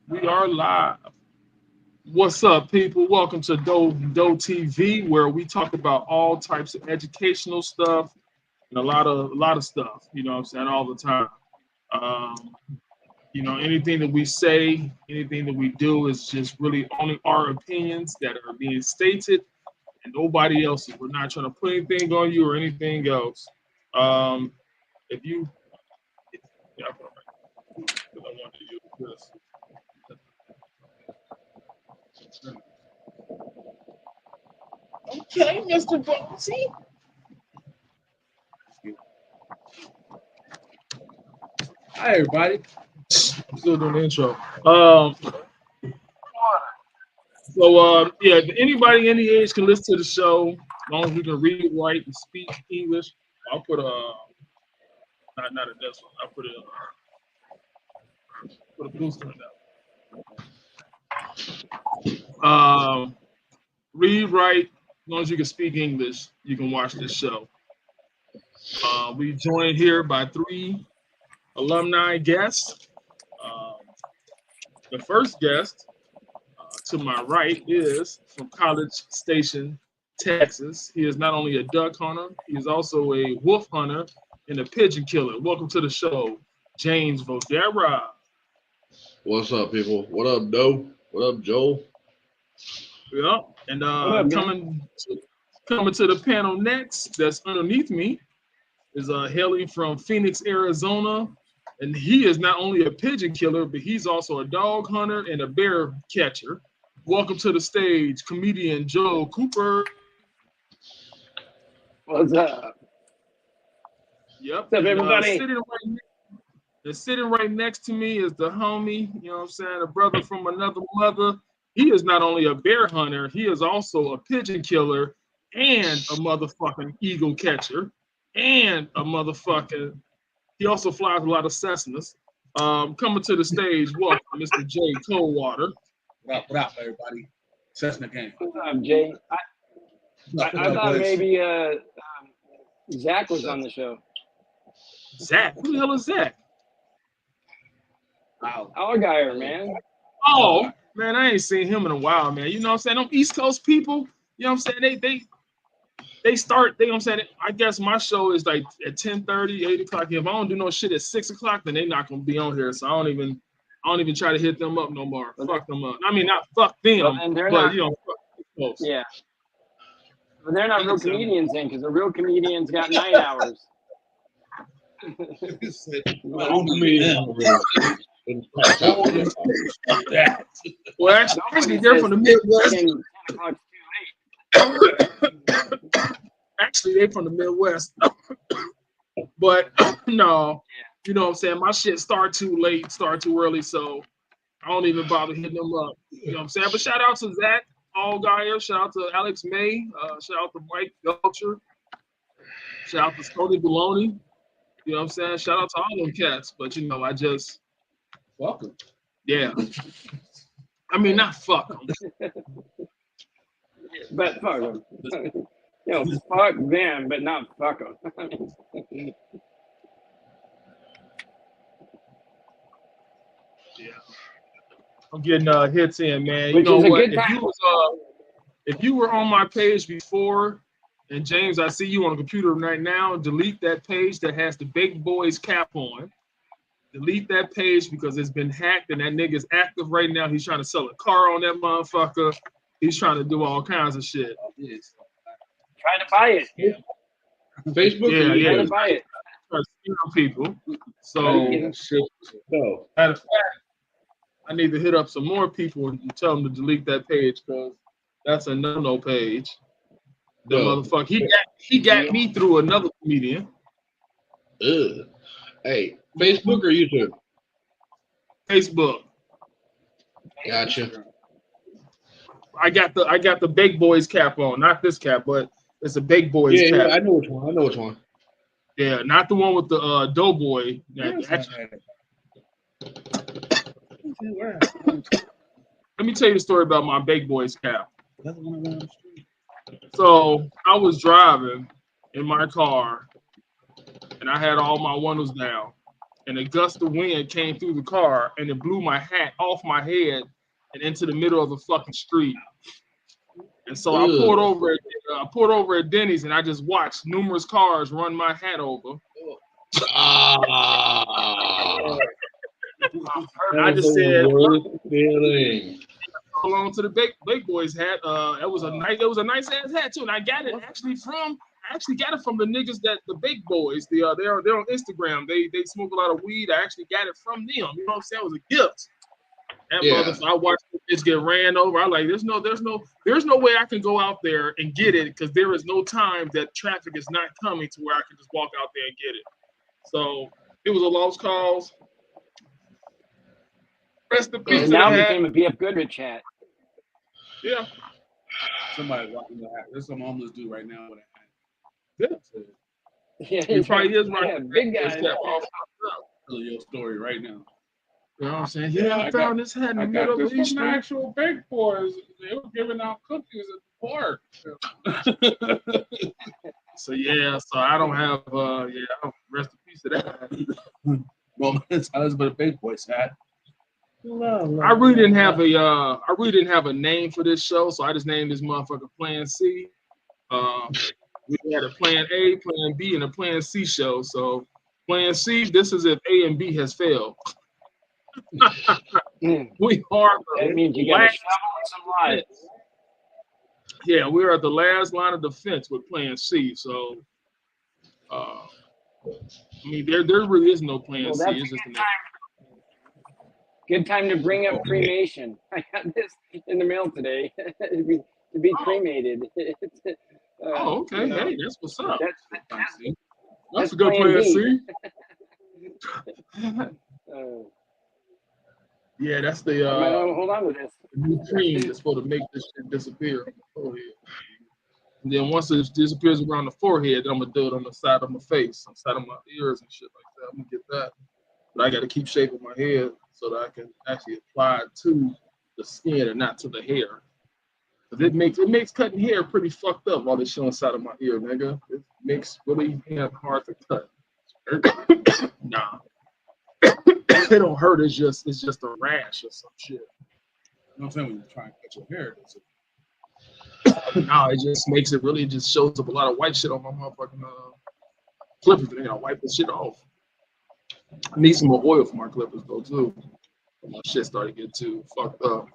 We are live. What's up, people? Welcome to Do TV, where we talk about all types of educational stuff and a lot of stuff. You know what I'm saying, all the time. Um, anything that we say, anything that we do is just really only our opinions that are being stated and nobody else's. We're not trying to put anything on you or anything else. Um, if you, yeah, I want to use this. Okay, Mr. Bossy. Hi, everybody. Still doing the intro. Anybody any age can listen to the show as long as you can read, write, and speak English. I'll put not a this one. I'll put a boost on that. Read, write, as long as you can speak English, you can watch this show. We joined here by three alumni guests. Um, the first guest to my right is from College Station, Texas. He is not only a duck hunter, he is also a wolf hunter and a pigeon killer. Welcome to the show, James Vodera. What's up, people? What up, Doe? What up, Joel? Yeah, and coming to the panel next, that's underneath me, is hailing from Phoenix, Arizona. And he is not only a pigeon killer, but he's also a dog hunter and a bear catcher. Welcome to the stage, comedian Joe Cooper. What's up? Yep. What's up, everybody? Sitting right next to me is the homie, you know what I'm saying, a brother from another mother. He is not only a bear hunter, he is also a pigeon killer and a motherfucking eagle catcher and a motherfucking, he also flies a lot of Cessnas. Coming to the stage, welcome, Mr. Jay Coldwater. What up, everybody? Cessna game. What's up, Jay? I thought maybe Zach was on the show. Zach? Who the hell is Zach? Wow. Our guy, man. Oh, man, I ain't seen him in a while, man. You know what I'm saying? Them East Coast people, you know what I'm saying? They start, you know what I'm saying? I guess my show is like at 10:30, 8 o'clock. If I don't do no shit at 6 o'clock, then they're not gonna be on here. So I don't even try to hit them up no more. Fuck them up. I mean, not fuck them, but you know, fuck folks. Yeah. But they're not real comedians then, because the real comedians got night hours. Well, actually, they're from the Midwest. Actually, they're from the Midwest. But no, you know what I'm saying? My shit start too late, start too early, so I don't even bother hitting them up. You know what I'm saying? But shout out to Zach Allgaier, shout out to Alex May, shout out to Mike Belcher, shout out to Scotty Baloney. You know what I'm saying? Shout out to all them cats. But you know, I just Welcome. yeah. I mean, not fuck them. But fuck them. Fuck them, but not fuck them. Yeah. I'm getting hits in, man. You Which know is a what? good time. If you were on my page before, and James, I see you on the computer right now, delete that page that has the Big Boys cap on. Delete that page because it's been hacked and that nigga's active right now. He's trying to sell a car on that motherfucker. He's trying to do all kinds of shit. Try to buy it. Yeah. Facebook? Yeah. Try to buy it. Trying to scam people. So, No. matter of fact, I need to hit up some more people and tell them to delete that page because that's a no-no page. The motherfucker, he got me through another comedian. Ugh. Hey, Facebook or YouTube? Facebook. Gotcha. I got the Big Boys cap on, not this cap, but it's a Big Boys cap. Yeah, I know which one. Yeah, not the one with the Doughboy. Let me tell you a story about my Big Boys cap. So I was driving in my car, and I had all my windows down, and a gust of wind came through the car, and it blew my hat off my head and into the middle of the fucking street. And so I pulled over at Denny's, and I just watched numerous cars run my hat over. I just said, hold on to the big boys hat. It was a nice ass hat too, and I got it actually from the niggas that the big boys. They're on Instagram. They smoke a lot of weed. I actually got it from them. You know what I'm saying? It was a gift. I watched it get ran over. I like there's no way I can go out there and get it because there is no time that traffic is not coming to where I can just walk out there and get it. So it was a lost cause. Rest in peace. Now it became a BF Goodrich hat. Yeah. Somebody walking the hat. There's some homeless dude right now with a hat. Yeah. He probably is right. Yeah, big guy. Tell your story right now. You know what I'm saying? Yeah, I found this hat in the middle of the These street. actual big boys. They were giving out cookies at the park. So I don't have rest in peace to that. Well, that's but a big boy's hat. I really didn't have a name for this show, so I just named this motherfucker Plan C. We had a Plan A, Plan B, and a Plan C show. So Plan C, this is if A and B has failed. We are. That means you got to shovel some lights. Yeah, we're at the last line of defense with Plan C. So, I mean, there really is no Plan C. It's just Good time to bring up cremation. I got this in the mail today to be cremated. Okay. Hey, that's what's up. That's a good good Plan C. Yeah, that's the hold on to this. new cream that's supposed to make this shit disappear. And then once it disappears around the forehead, then I'm gonna do it on the side of my face, on the side of my ears and shit like that. I'm gonna get that. But I gotta keep shaping my head so that I can actually apply it to the skin and not to the hair. But it makes cutting hair pretty fucked up while it's showing side of my ear, nigga. It makes really hard to cut. Nah. It don't hurt, it's just a rash or some shit. You know what I'm saying? When you're trying to cut your hair, No, it just makes it really just shows up a lot of white shit on my motherfucking clippers. And I gotta wipe this shit off. I need some more oil for my clippers though too. My shit started to get too fucked up.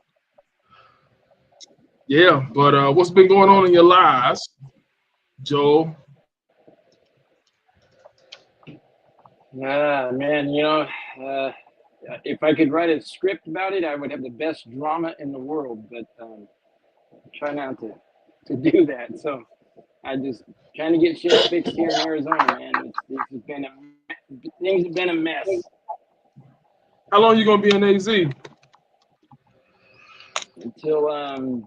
Yeah, but what's been going on in your lives, Joel? Man, if I could write a script about it, I would have the best drama in the world, but I try not to do that. So I just trying to get shit fixed here in Arizona, man. Things have been a mess. How long you gonna be in AZ? Until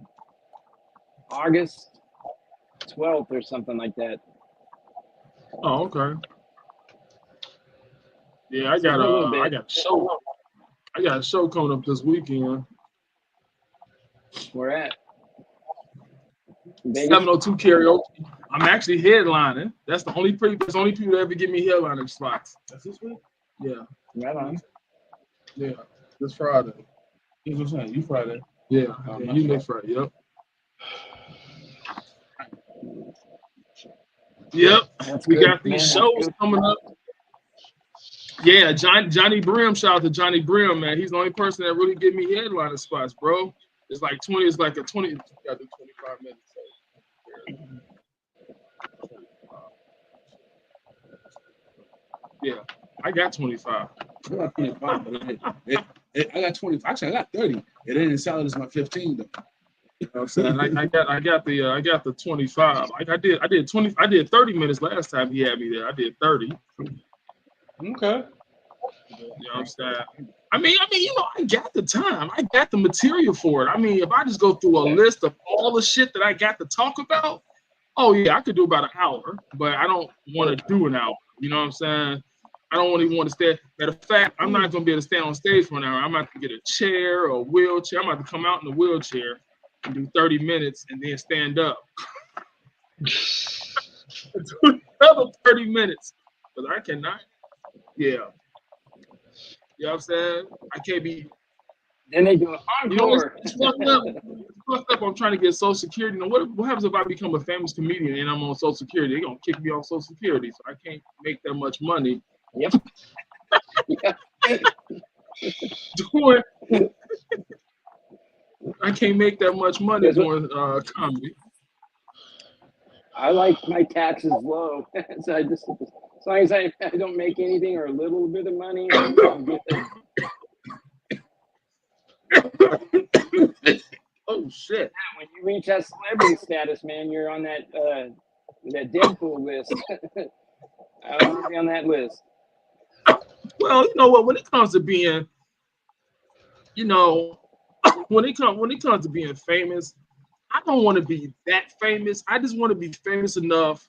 August 12th or something like that. Oh, okay. Yeah, I got a show coming up this weekend. Where at? Vegas? 702 karaoke. I'm actually headlining. That's the only people that ever give me headlining spots. That's this week? Yeah. Right on. Yeah. This Friday. Here's what I'm saying. You Friday. Yeah. You next Friday. Yep. Yep. That's We good, got these man. shows coming up. Yeah, Johnny Brim. Shout out to Johnny Brim, man. He's the only person that really give me headlining spots, bro. It's like 20. It's like a 20. You gotta do 25 minutes. Yeah, I got 25. I got 25, but I got 20. Actually, I got 30. It ain't as solid as my 15 though. You know what I'm saying? I got the 25. Like I did 20. I did 30 minutes last time he had me there. I did 30. Okay. You know what I'm saying? I mean, I got the time. I got the material for it. I mean, if I just go through a list of all the shit that I got to talk about, oh yeah, I could do about an hour, but I don't want to do an hour. You know what I'm saying? I don't even want to stay. Matter of fact, I'm not going to be able to stay on stage for an hour. I'm going to have to get a chair or a wheelchair. I'm going to have to come out in the wheelchair and do 30 minutes and then stand up. Do another 30 minutes. Because I cannot. Yeah. You know what I'm saying? I can't be. Then they do an You know, encore. it's fucked up. It's fucked up. I'm trying to get Social Security. You know, what happens if I become a famous comedian and I'm on Social Security? They're gonna kick me off Social Security, so I can't make that much money. Yep. Doing, I can't make that much money Yes, doing comedy. I like my taxes low, so I just as long as I don't make anything or a little bit of money, I'm good. Oh shit! When you reach that celebrity status, man, you're on that Deadpool list. I want to be on that list. Well, you know what? When it comes to being, you know, when it comes to being famous, I don't want to be that famous. I just want to be famous enough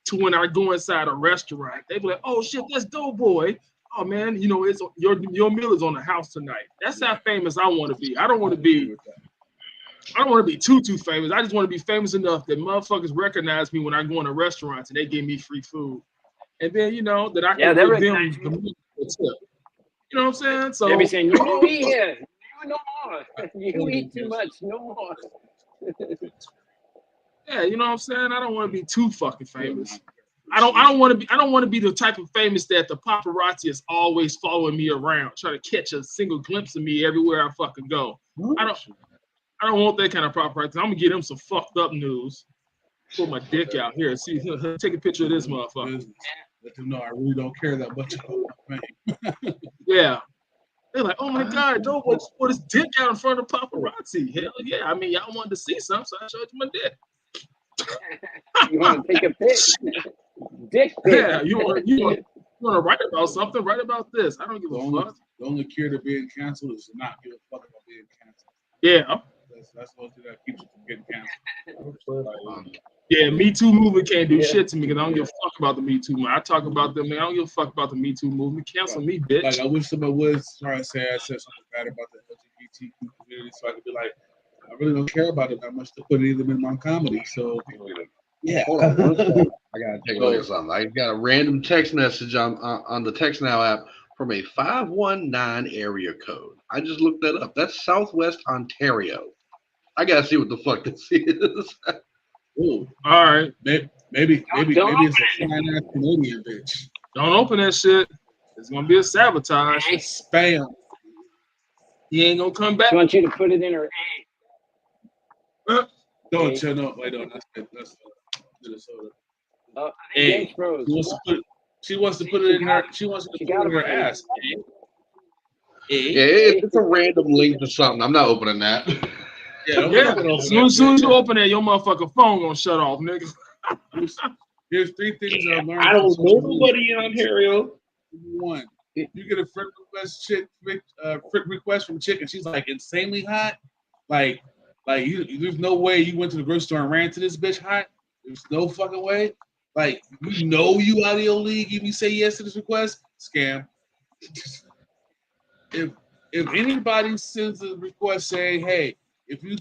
to when I go inside a restaurant, they be like, "Oh shit, that's Doughboy. Oh man, you know, it's your meal is on the house tonight." That's how famous I want to be. I don't want to be too famous. I just want to be famous enough that motherfuckers recognize me when I go into restaurants and they give me free food, and then you know that I can give them the tip. You know what I'm saying? So They'll be saying, "You don't eat here. You no more. You eat too much. No more." yeah, you know what I'm saying? I don't want to be too fucking famous. I don't want to be the type of famous that the paparazzi is always following me around, trying to catch a single glimpse of me everywhere I fucking go. I don't want that kind of paparazzi. I'm gonna get them some fucked up news. Pull my dick out here. See, take a picture of this motherfucker. Let them know I really don't care that much about my fame. Yeah. They're like, "Oh my God, don't put his dick out in front of paparazzi." Hell yeah. I mean, y'all wanted to see something, so I showed you my dick. You want to take a pic? Dick pic. Yeah, you want to write about something? Write about this. I don't give a fuck. The only cure to being canceled is to not give a fuck about being canceled. Yeah. That's the only thing that keeps you from getting canceled. Yeah, Me Too movement can't do shit to me because I don't give a fuck about the Me Too movement. I talk about them, man. I don't give a fuck about the Me Too movement. Cancel me, bitch. Like, I wish somebody would try to say I said something bad about the LGBTQ community so I could be like, I really don't care about it that much to put it in my comedy. So, yeah. Hold on one second. I gotta take a look at something. I got a random text message on the Text Now app from a 519 area code. I just looked that up. That's Southwest Ontario. I gotta see what the fuck this is. Ooh, all right. Maybe it's a fine-ass Canadian bitch. Don't open that shit. It's gonna be a sabotage. Spam. He ain't gonna come back. I want you to put it in her Don't chill. No, wait, no. That's Minnesota. James Rose. She wants to put it in her. She wants to put it in her ass. Yeah, it's a random link to something. I'm not opening that. Yeah. As soon as you open that, your motherfucking phone gonna shut off, nigga. Here's 3 things I learned. I don't know nobody in Ontario. 1, you get a friend request from a chick, and she's like insanely hot. Like there's no way you went to the grocery store and ran to this bitch hot. There's no fucking way. Like, you know you out of your league. If you say yes to this request, scam. If anybody sends a request saying, "Hey, if you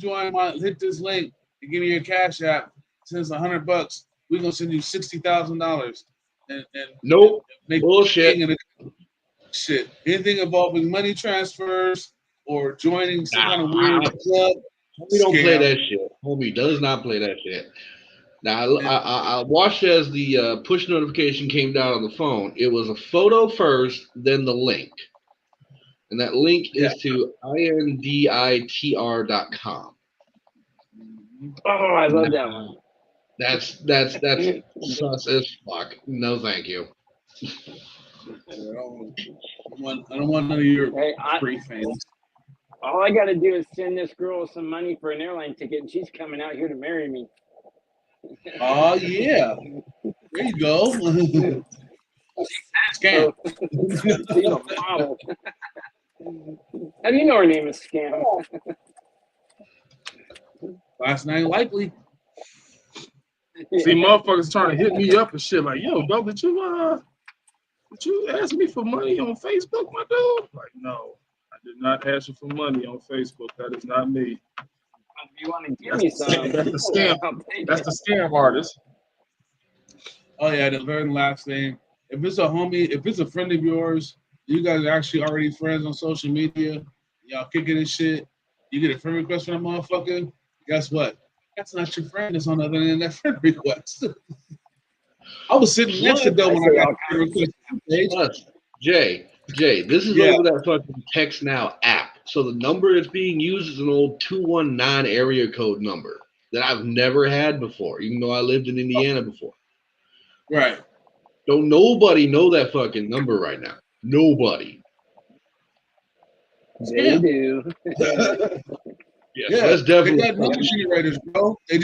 hit this link and give me your Cash App, send us $100, we're gonna send you $60,000." And nope, bullshit. Shit, anything involving money transfers or joining some kind of weird club. Homie don't play that shit. Homie does not play that shit. Now, I watched as the push notification came down on the phone. It was a photo first, then the link. And that link is to inditr.com. Oh, I love that one. That's sus as fuck. No, thank you. I don't want none of your free fans. All I got to do is send this girl some money for an airline ticket, and she's coming out here to marry me. Oh, yeah. There you go. Scam. She's a model. How do you know her name is Scam? Last name likely. See, motherfuckers trying to hit me up and shit like, "Yo, dog, did you ask me for money on Facebook, my dude?" Like, no, I did not ask you for money on Facebook. That is not me. If you want to give me some, that's the scam. That's the scam artist. Oh yeah, the very last thing. If it's a homie, if it's a friend of yours You guys are actually already friends on social media. Y'all kicking this shit. You get a friend request from a motherfucker. Guess what? That's not your friend. That's on the other end of that friend request. I was sitting next to Bill when I got a friend request page. Plus, Jay, this is Yeah. over that fucking Text Now app. So the number that's being used is an old 219 area code number that I've never had before, even though I lived in Indiana before. Right. Don't nobody know that fucking number right now. Nobody. They do. Yeah, Yeah, so that's definitely they got number generators, bro. They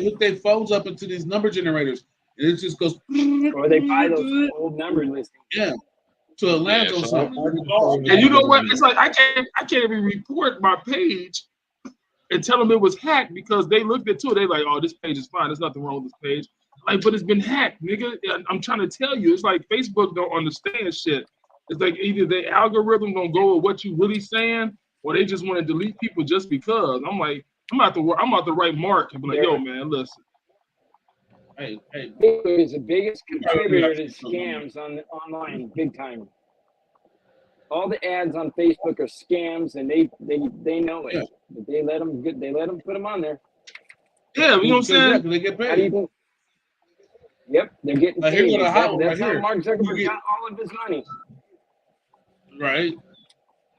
hook their phones up into these number generators, and it just goes. Or they buy those old number listings. Yeah, so it lands on so something. And you know what? It's like I can't even report my page and tell them it was hacked because they looked into it. They like, oh, this page is fine. There's nothing wrong with this page. Like, but it's been hacked, nigga. I'm trying to tell you, it's like Facebook don't understand shit. It's like either the algorithm gonna go with what you really saying, or they just want to delete people just because. I'm like, I'm out the right mark and be like, yo, man, listen. Hey, Facebook is the biggest contributor to scams online, big time. All the ads on Facebook are scams, and they know it. Yeah. But they let them put them on there. Yeah, you know what I'm saying? They get How do you paid. think? Yep, they're getting Like, paid. here's what I have That's right how here. Mark You Zuckerberg get- got all of his money. Right.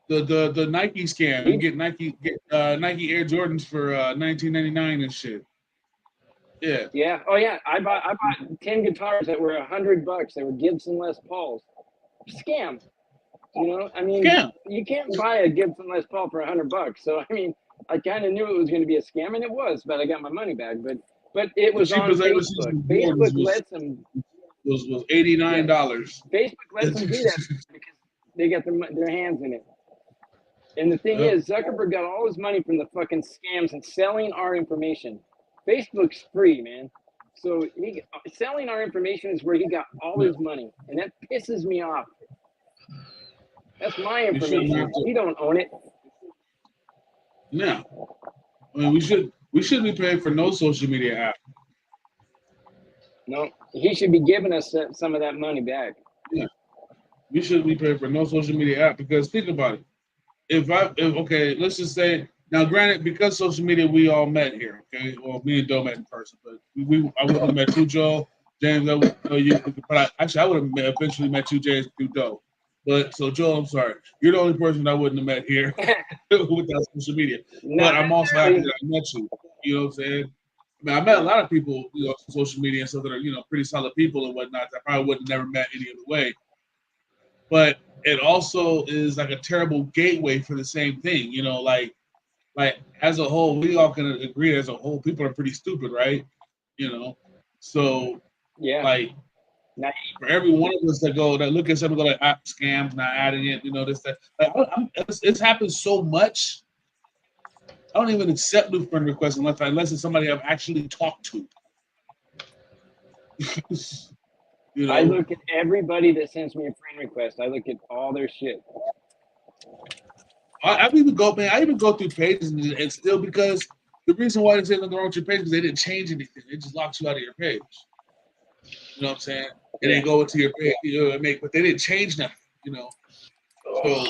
The Nike scam. You get Nike Air Jordans for $19.99 and shit. Yeah. Yeah. Oh yeah. I bought 10 guitars that were $100. They were Gibson Les Pauls. Scam. You know, I mean, Scam. you can't buy a Gibson Les Paul for $100. So I mean, I kind of knew it was going to be a scam, and it was, but I got my money back. But it was on cheapest I ever seen Facebook. some Jordans Facebook was- lets them. Was $89. Facebook lets them do that because they got their hands in it. And the thing Yep. is, Zuckerberg got all his money from the fucking scams and selling our information. Facebook's free, man. So selling our information is where he got all his money, and that pisses me off. That's my You shouldn't information. have to- We don't own it. Yeah. I mean, we should be paying for no social media app. No, he should be giving us some of that money back. We shouldn't be paying for no social media app because think about it. If okay, let's just say now, granted, because social media, we all met here. Okay, well, me and Doe met in person, but I would have met you, Joe, James. I would know you, but I would have eventually met you, James, through Doe. But so, Joe, I'm sorry, you're the only person I wouldn't have met here without social media. But I'm also happy that I met you. You know what I'm saying? I mean, I met a lot of people, you know, on social media and stuff that are, pretty solid people and whatnot that I probably would have never met any other way. But it also is like a terrible gateway for the same thing, like as a whole, we all can agree as a whole, people are pretty stupid, right? So yeah, like for every one of us that look at something like scams, not adding it, this, that. Like, it's happened so much. I don't even accept new friend requests unless it's somebody I've actually talked to. I look at everybody that sends me a friend request. I look at all their shit. I even go through pages and still, because the reason why they say nothing wrong with your page is they didn't change anything. It just locks you out of your page. You know what I'm saying? And they go into your page, but they didn't change nothing. So,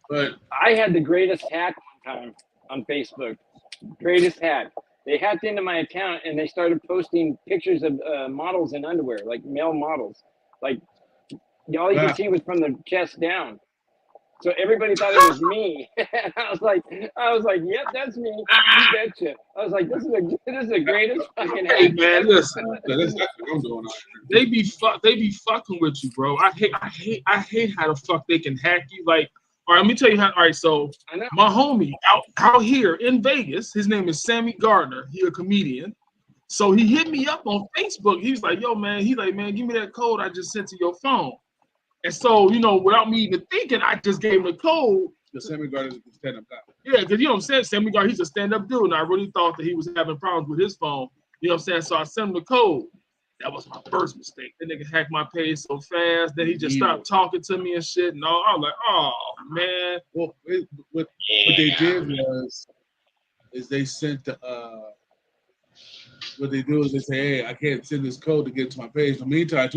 but I had the greatest hack one time on Facebook. Greatest hack. They hacked into my account and they started posting pictures of models in underwear, like male models. Like all you could see was from the chest down. So everybody thought it was me. And I was like, yep, that's me. You betcha. I was like, this is the greatest fucking hack. Hey man, listen. that's what I'm doing. They be fucking with you, bro. I hate how the fuck they can hack you. Like, all right, let me tell you how. All right, so I know. my homie out here in Vegas, his name is Sammy Gardner. He a comedian. So he hit me up on Facebook. He was like, yo, man, give me that code I just sent to your phone. And so, without me even thinking, I just gave him the code. The Sammy Gardner is a stand-up guy. Yeah, because you know what I'm saying? Sammy Gardner, he's a stand-up dude. And I really thought that he was having problems with his phone. You know what I'm saying? So I sent him the code. That was my first mistake. That nigga hacked my page so fast. Then he just stopped talking to me and shit. And all. I was like, oh, man. Well, what they did is they sent what they do is they say, "Hey, I can't send this code to get to my page." In the meantime,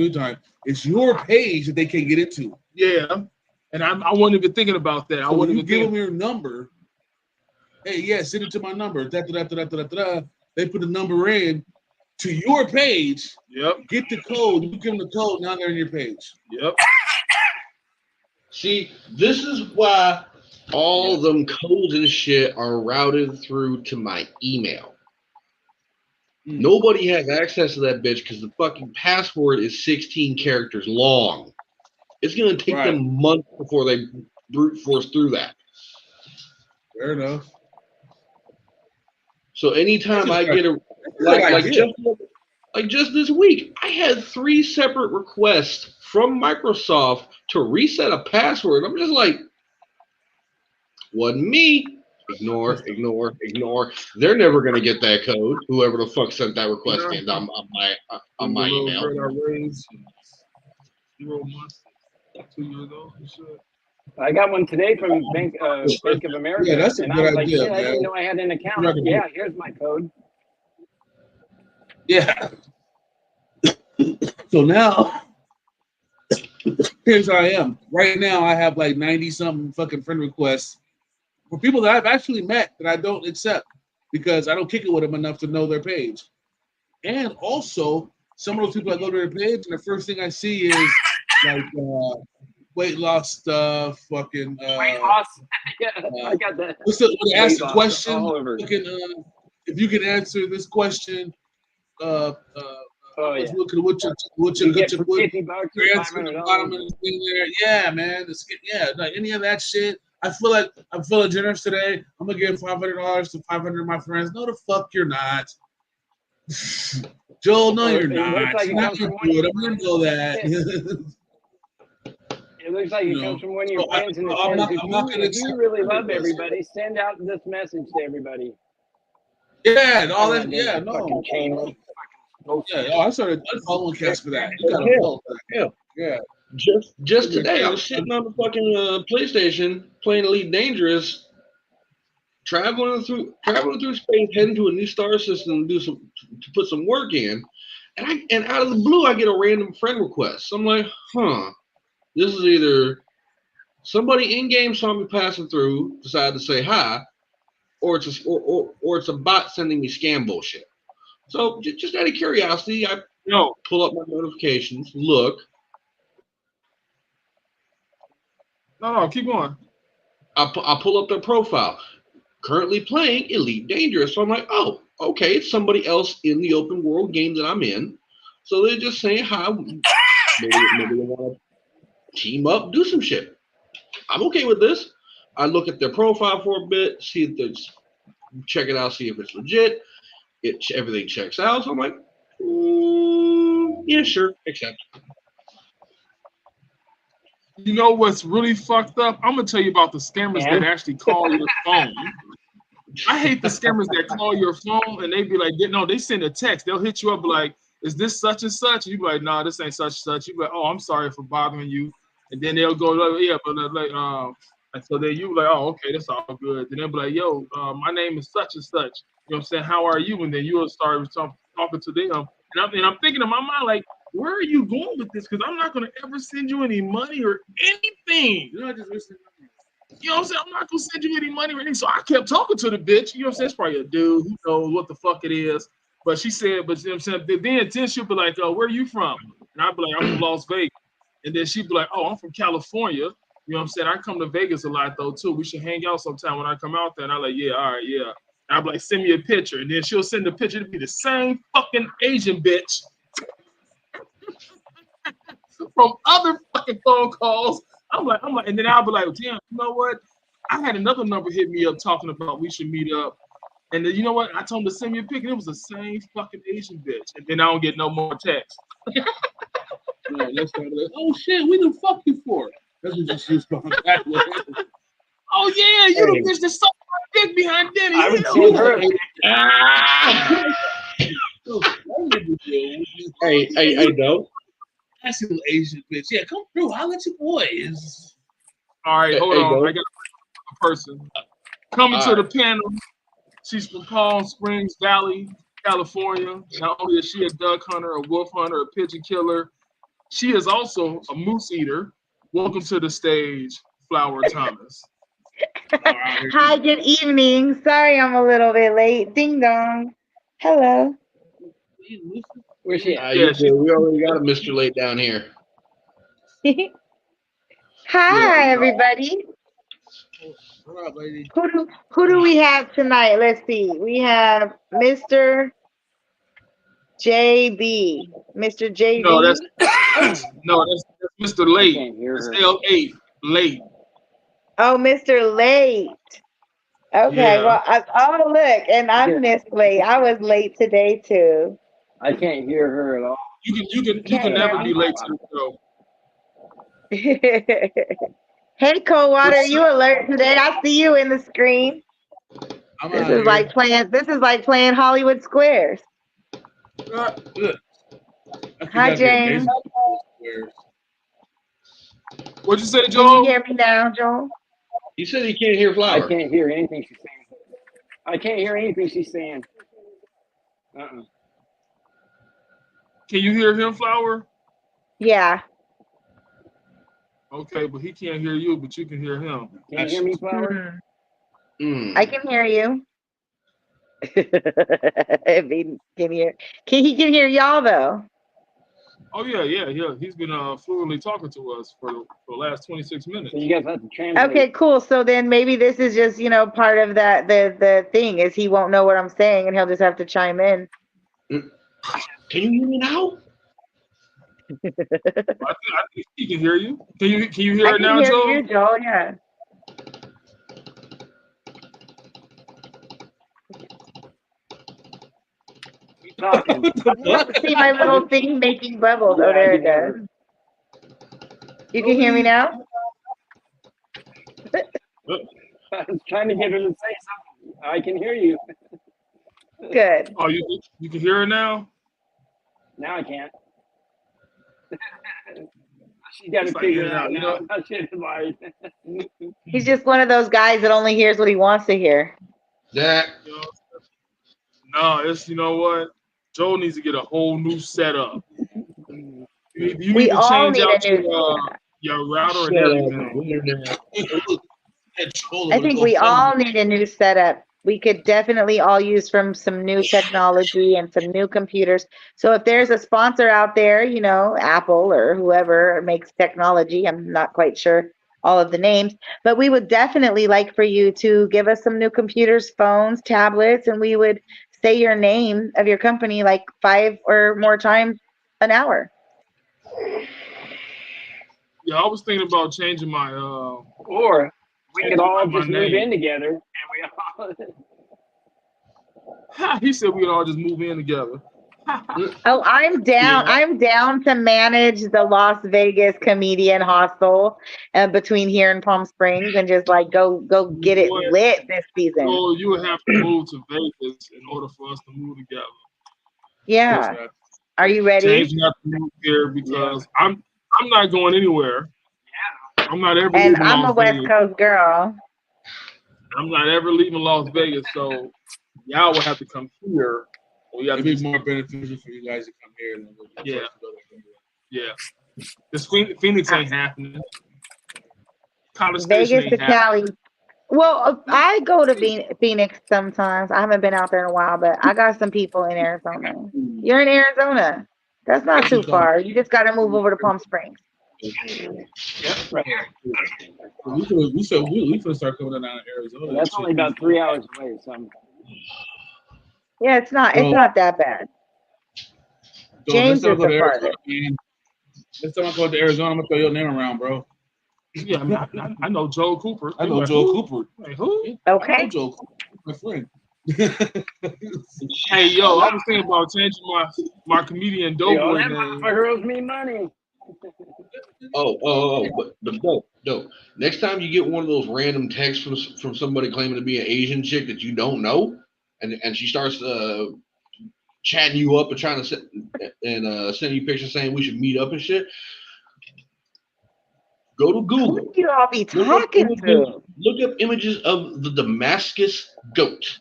it's your page that they can't get into. Yeah, and I wasn't even thinking about that. I So when wasn't you even give thinking. them your number, hey, yeah, send it to my number. Da, da, da, da, da, da, da. They put the number in to your page. Yep, Get the code. You give them the code. Now they're in your page. yep. See, this is why all them codes and shit are routed through to my email. Nobody has access to that bitch because the fucking password is 16 characters long. It's gonna take Right. them months before they brute force through that. Fair enough. So anytime I get a idea. like just this week, I had 3 separate requests from Microsoft to reset a password. I'm just like, wasn't me. Ignore. They're never gonna get that code. Whoever the fuck sent that request in on my email. Zero months, 2 years old and shit. I got one today from Bank of America. Yeah, that's a and good I was like, idea, shit, I didn't man. know I had an account. Good idea. Yeah, here's my code. Yeah. So now, here's how I am. Right now, I have like 90-something fucking friend requests for people that I've actually met that I don't accept because I don't kick it with them enough to know their page. And also, some of those people I go to their page, and the first thing I see is like weight loss stuff, fucking. Weight loss. Yeah, I got that. When they ask the Weight loss question, all over. fucking, if you can answer this question, Oh yeah. what's You your get for $50 or answer the $500. bottom of the thing there? Yeah, man. Like any of that shit. I feel like I'm feeling generous today. I'm gonna give $500 to 500 of my friends. No, the fuck you're not. Joel, no, you're It looks not. like it You're not comes from gonna one do of it. I'm gonna know that. It looks like it comes from one of your So friends, and it I'm says, not gonna if you really love everybody, send out this message to everybody. Yeah, and all I'm that. not doing Yeah, that no. fucking chain link. Yeah, I started unfollowing cats for that. You gotta Hell, follow that. Yeah. Just today, I was sitting on the fucking PlayStation playing Elite Dangerous, traveling through space, heading to a new star system to put some work in, and out of the blue, I get a random friend request. I'm like, this is either somebody in game saw me passing through, decided to say hi, or it's a bot sending me scam bullshit. So just out of curiosity, I pull up my notifications, look. No, keep going. I pull up their profile. Currently playing Elite Dangerous. So I'm like, oh, okay, it's somebody else in the open world game that I'm in. So they're just saying hi. Maybe they want to team up, do some shit. I'm okay with this. I look at their profile for a bit, see if there's, check it out, see if it's legit. Everything checks out. So I'm like, yeah, sure, accept. You know what's really fucked up? I'm gonna tell you about the scammers that actually call your phone. I hate the scammers that call your phone and they be like, no, they send a text. They'll hit you up like, is this such and such? And you be like, nah, this ain't such and such. You be like, oh, I'm sorry for bothering you. And then they'll go, like, yeah, but like, and so then you be like, oh, okay, that's all good. Then they'll be like, yo, my name is such and such. You know what I'm saying? How are you? And then you'll start talking to them. And I'm thinking in my mind, like, where are you going with this? Because I'm not going to ever send you any money or anything. You're not just listening. You know what I'm saying? I'm not going to send you any money or anything. So I kept talking to the bitch. You know what I'm saying? It's probably a dude who knows what the fuck it is. But she said, but you know what I'm saying? Then she'll be like, where are you from? And I'll be like, I'm from Las Vegas. And then she'd be like, oh, I'm from California. You know what I'm saying? I come to Vegas a lot, though, too. We should hang out sometime when I come out there. And I'm like, yeah, all right, yeah. And I'll be like, send me a picture. And then she'll send the picture to be the same fucking Asian bitch from other fucking phone calls. I'm like, and then I'll be like, damn, you know what? I had another number hit me up talking about we should meet up. And then, you know what? I told him to send me a pic, and it was the same fucking Asian bitch. And then I don't get no more text. Yeah, that's kind of like, oh shit, we done fuck you for. That's what she's going back with. Oh yeah, you the bitch that sucked my dick behind Denny. I would send her. Hey, no. That's an Asian bitch. Yeah, come through. I'll let you boys. All right, hold on. I got a person coming to the panel. She's from Palm Springs Valley, California. Not only is she a duck hunter, a wolf hunter, a pigeon killer, she is also a moose eater. Welcome to the stage, Flower Thomas. Hi, good evening. Sorry I'm a little bit late. Ding dong. Hello. Where's she at? You good. We already got a Mr. Late down here. Hi, Yeah. everybody. What up, lady? Who do we have tonight? Let's see. We have Mr. JB. Mr. JB. No, that's Mr. I Late. can't hear It's her. L8, late. Oh, Mr. Late. Okay, Yeah. well, oh, look, and I'm Miss Late. I was late today, too. I can't hear her at all. You can never be late to the show. Hey, Coldwater, are you alert today? I see you in the screen. I'm This out is here. like playing Hollywood Squares. Look. Hi, James. What'd you say, Can you Joel? hear me now, Joel? He said he can't hear I Flower. can't hear anything she's saying. I can't hear anything she's saying. Can you hear him, Flower? Yeah. Okay, but he can't hear you, but you can hear him. Can you hear me, Flower? I can hear you. If he can hear, he can hear y'all though. Oh yeah. He's been fluently talking to us for the last 26 minutes. So you guys have to translate. Okay, cool. So then maybe this is just, part of that the thing is he won't know what I'm saying and he'll just have to chime in. Can you hear me now? I think he can hear you. Can you hear I it can now, hear Joel? you, Joel, yeah. Keep talking. See my little thing making bubbles. Oh, there it goes. You can hear me now? I was trying to get her to say something. I can hear you. Good. Oh, you can hear it now? Now I can't. She got to It's like, figure it yeah, out you now. know- I should have lied. He's just one of those guys that only hears what he wants to hear. That You know? No, it's, you know what? Joel needs to get a whole new setup. You We need to all change need out a new your router and shut up, everything. internet. I think we all need a new setup. We could definitely all use from some new technology and some new computers. So if there's a sponsor out there, Apple or whoever makes technology, I'm not quite sure all of the names, but we would definitely like for you to give us some new computers, phones, tablets, and we would say your name of your company like 5 or more times an hour. Yeah, I was thinking about changing my Or we could all my just move name. in together and we all. He said we could all just move in together. Oh, I'm down. Yeah. I'm down to manage the Las Vegas comedian hostel between here and Palm Springs and just like go get it Boy, lit this season. So you would have to move to Vegas in order for us to move together. Yeah. Are you ready? James, you have to move here because I'm not going anywhere. Yeah. I'm not ever And leaving I'm Las a West Vegas. Coast girl. I'm not ever leaving Las Vegas, so y'all will have to come here. It'd be more beneficial for you guys to come here than Yeah. to go there. Yeah. This Phoenix ain't happening. College Station Vegas to ain't happening. Cali. Well, I go to Phoenix sometimes. I haven't been out there in a while, but I got some people in Arizona. You're in Arizona. That's not too far. You just got to move over to Palm Springs. Right. We could start coming down to Arizona. That's only about 3 hours away. So Yeah, it's not that bad. So James next time I is go the to farthest. Arizona, man, next time I go to Arizona, I'm gonna throw your name around, bro. Yeah, I know Joel Cooper. I know Like, Joel who? Cooper. Like, who? I know Okay. Joel Cooper, my friend. Hey, yo, I was thinking about changing my comedian Doughboy that name. motherfucker owes me money. But dope. Next time you get one of those random texts from somebody claiming to be an Asian chick that you don't know, and she starts chatting you up and trying to send you pictures saying we should meet up and shit, go to Google. Who do you all be talking to? Look up images of the Damascus goat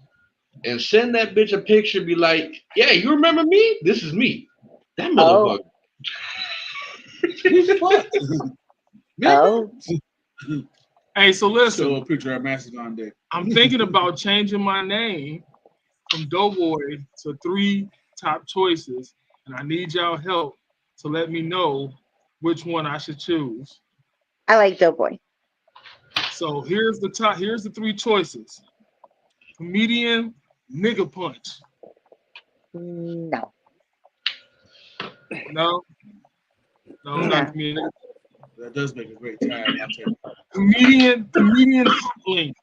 and send that bitch a picture. Be like, yeah, you remember me? This is me. That Oh. motherfucker. Oh, Hey, so Show listen, a picture of Mastodon Day. I'm thinking about changing my name from Doughboy to 3 top choices, and I need y'all help to let me know which one I should choose. I like Doughboy. So here's the 3 choices. Comedian Nigga Punch. No. No, it's not comedian. That does make a great tag. I'll take it. Comedian Hot Link.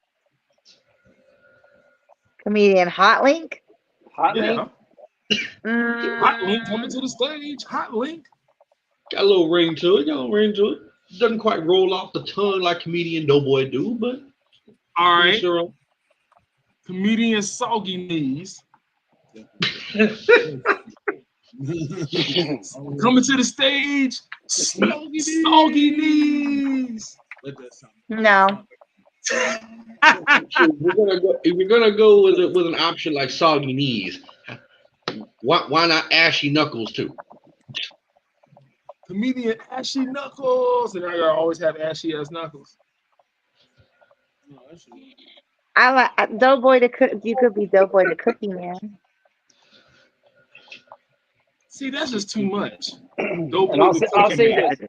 Comedian Hot Link. Hot Yeah, Link. Hot Link coming to the stage. Hot Link. Got a little ring to it. Got a little ring to it. Doesn't quite roll off the tongue like comedian Doughboy do, but All pretty right. sure. Comedian Soggy Knees. Coming to the stage. Soggy Knees. Let that sound. No. If we're gonna go with an option like Soggy Knees, why not Ashy Knuckles too? Comedian Ashy Knuckles. And I gotta always have ashy ass knuckles. No, that's true. I like Doughboy the cook. You could be Doughboy the Cookie Man. See, that's just too much. And Doughboy I'll the say, I'll Cookie say Man. this.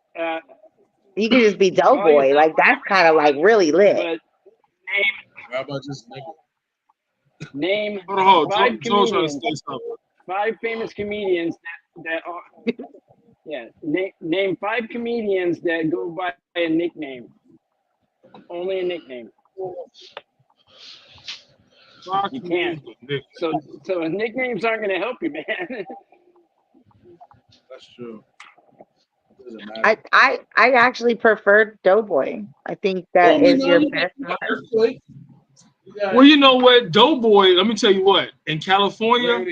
You could just be Doughboy. Like that's kind of like really lit. But How about just nigga? name Hold on. 5 Joe's trying to comedians, say something. 5 famous comedians that are. Yeah, name 5 comedians that go by a nickname. Only a nickname. You can't. So nicknames aren't going to help you, man. That's true. Doesn't matter. I actually prefer Doughboy. I think that is your best mark. Well, you know what? Doughboy, let me tell you what. In California,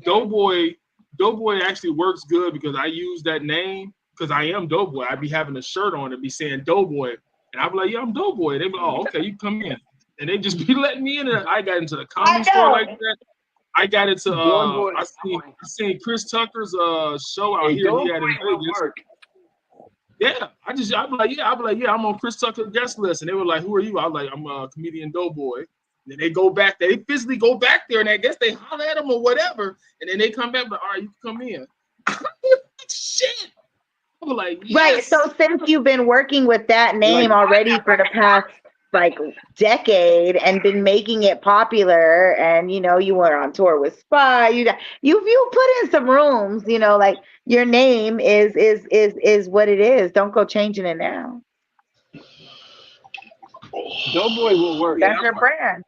Doughboy actually works good because I use that name because I am Doughboy. I'd be having a shirt on and be saying Doughboy. And I'd be like, yeah, I'm Doughboy. They'd be like, oh, okay, you come in. And they just be letting me in. And I got into the comedy store like that. I got into I seen Chris Tucker's show out here he had in Vegas. Yeah, I'd be like, yeah, I'm on Chris Tucker's guest list. And they were like, who are you? I was like, I'm a comedian Doughboy. And then they go back there, they physically go back there, and I guess they holler at them or whatever. And then they come back, but all right, you can come in. Shit. I was like, yes. Right. So since you've been working with that name already for the past like decade and been making it popular, and you were on tour with Spy, you put in some rooms, like your name is what it is. Don't go changing it now. Doughboy will work. That's your brand.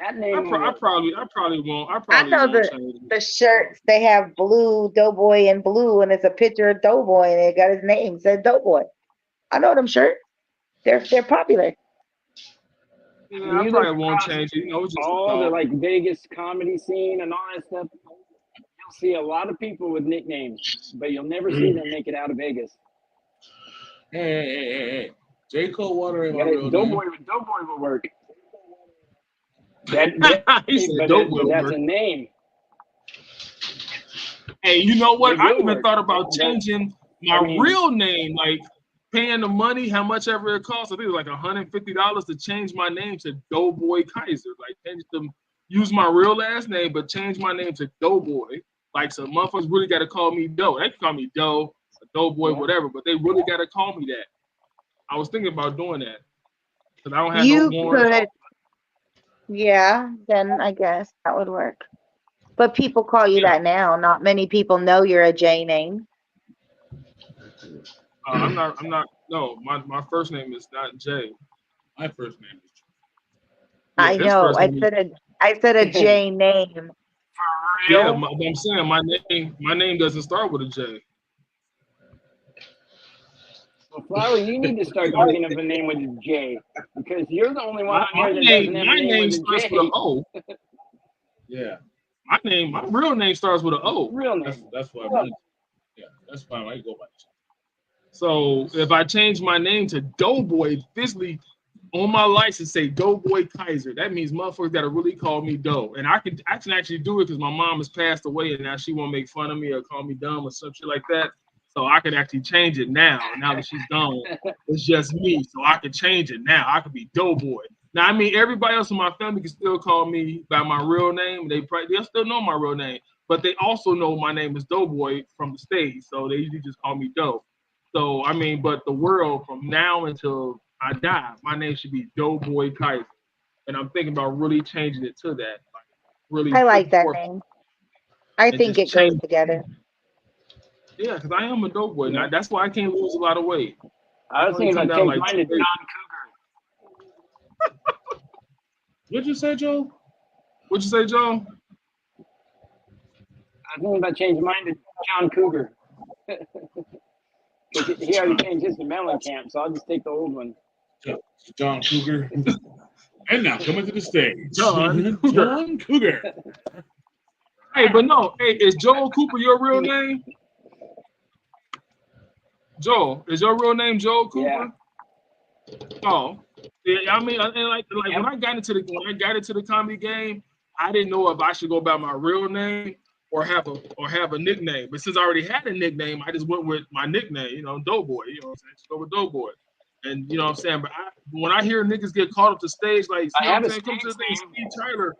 That name. I probably won't. I know the shirts, they have blue, Doughboy in blue, and it's a picture of Doughboy, and it got his name, said Doughboy. I know them shirts. They're popular. Yeah, I probably won't change it. It's just all the like Vegas comedy scene and all that stuff. You'll see a lot of people with nicknames, but you'll never see them make it out of Vegas. Hey. J. Cole Water ain't my real name. Doughboy will work. That's a name. Hey, you know what? I even thought about changing my real name, like paying the money, how much ever it costs. I think it was like $150 to change my name to Doughboy Kaiser. Like, change them, use my real last name, but change my name to Doughboy. Like, so motherfuckers really got to call me Doe. They can call me Doe, Doughboy, whatever, but they really got to call me that. I was thinking about doing that because I don't have no more. Could. Yeah, then I guess that would work. But people call you that now. Not many people know you're a J name. I'm not. No, my first name is not J. My first name is J. Yeah, I know. I said a J name. Yeah, I'm saying my name doesn't start with a J. Well, Flower, you need to start thinking of a name with a J because you're the only one on here that doesn't have a name with a starts J. with an O. Yeah. My real name starts with an O. Real name. That's why. Yeah, that's fine. I go by. So if I change my name to Doughboy, physically, on my license say Doughboy Kaiser. That means motherfuckers gotta really call me Doe. And I can actually do it because my mom has passed away and now she won't make fun of me or call me dumb or some shit like that. So I could actually change it now that she's gone. It's just me. So I could change it now. I could be Doughboy. Now, I mean, everybody else in my family can still call me by my real name. They'll still know my real name, but they also know my name is Doughboy from the stage. So they usually just call me Doe. So, I mean, but the world from now until I die, my name should be Doughboy Kaiser. And I'm thinking about really changing it to that. Like, really. I like that name. I think it goes together. Yeah, because I am a Doughboy. Now, that's why I can't lose a lot of weight. I was thinking about changing mine to John Cougar. What'd you say, Joe? What'd you say, Joe? I was thinking about changing mine to John Cougar. He already changed his to Mellencamp, so I'll just take the old one. John Cougar. And now coming to the stage, John Cougar. Hey, but no, hey, is Joel Cooper your real name? Joel, is your real name Joel Cooper? Yeah. Oh, yeah. I mean, and like when I got into the comedy game, I didn't know if I should go by my real name or have a nickname. But since I already had a nickname, I just went with my nickname. You know, Doughboy. You know what I'm saying? Just go with Doughboy. And you know what I'm saying. But when I hear niggas get caught up to stage, like you know what I'm saying, come to the thing, Steve Tyler,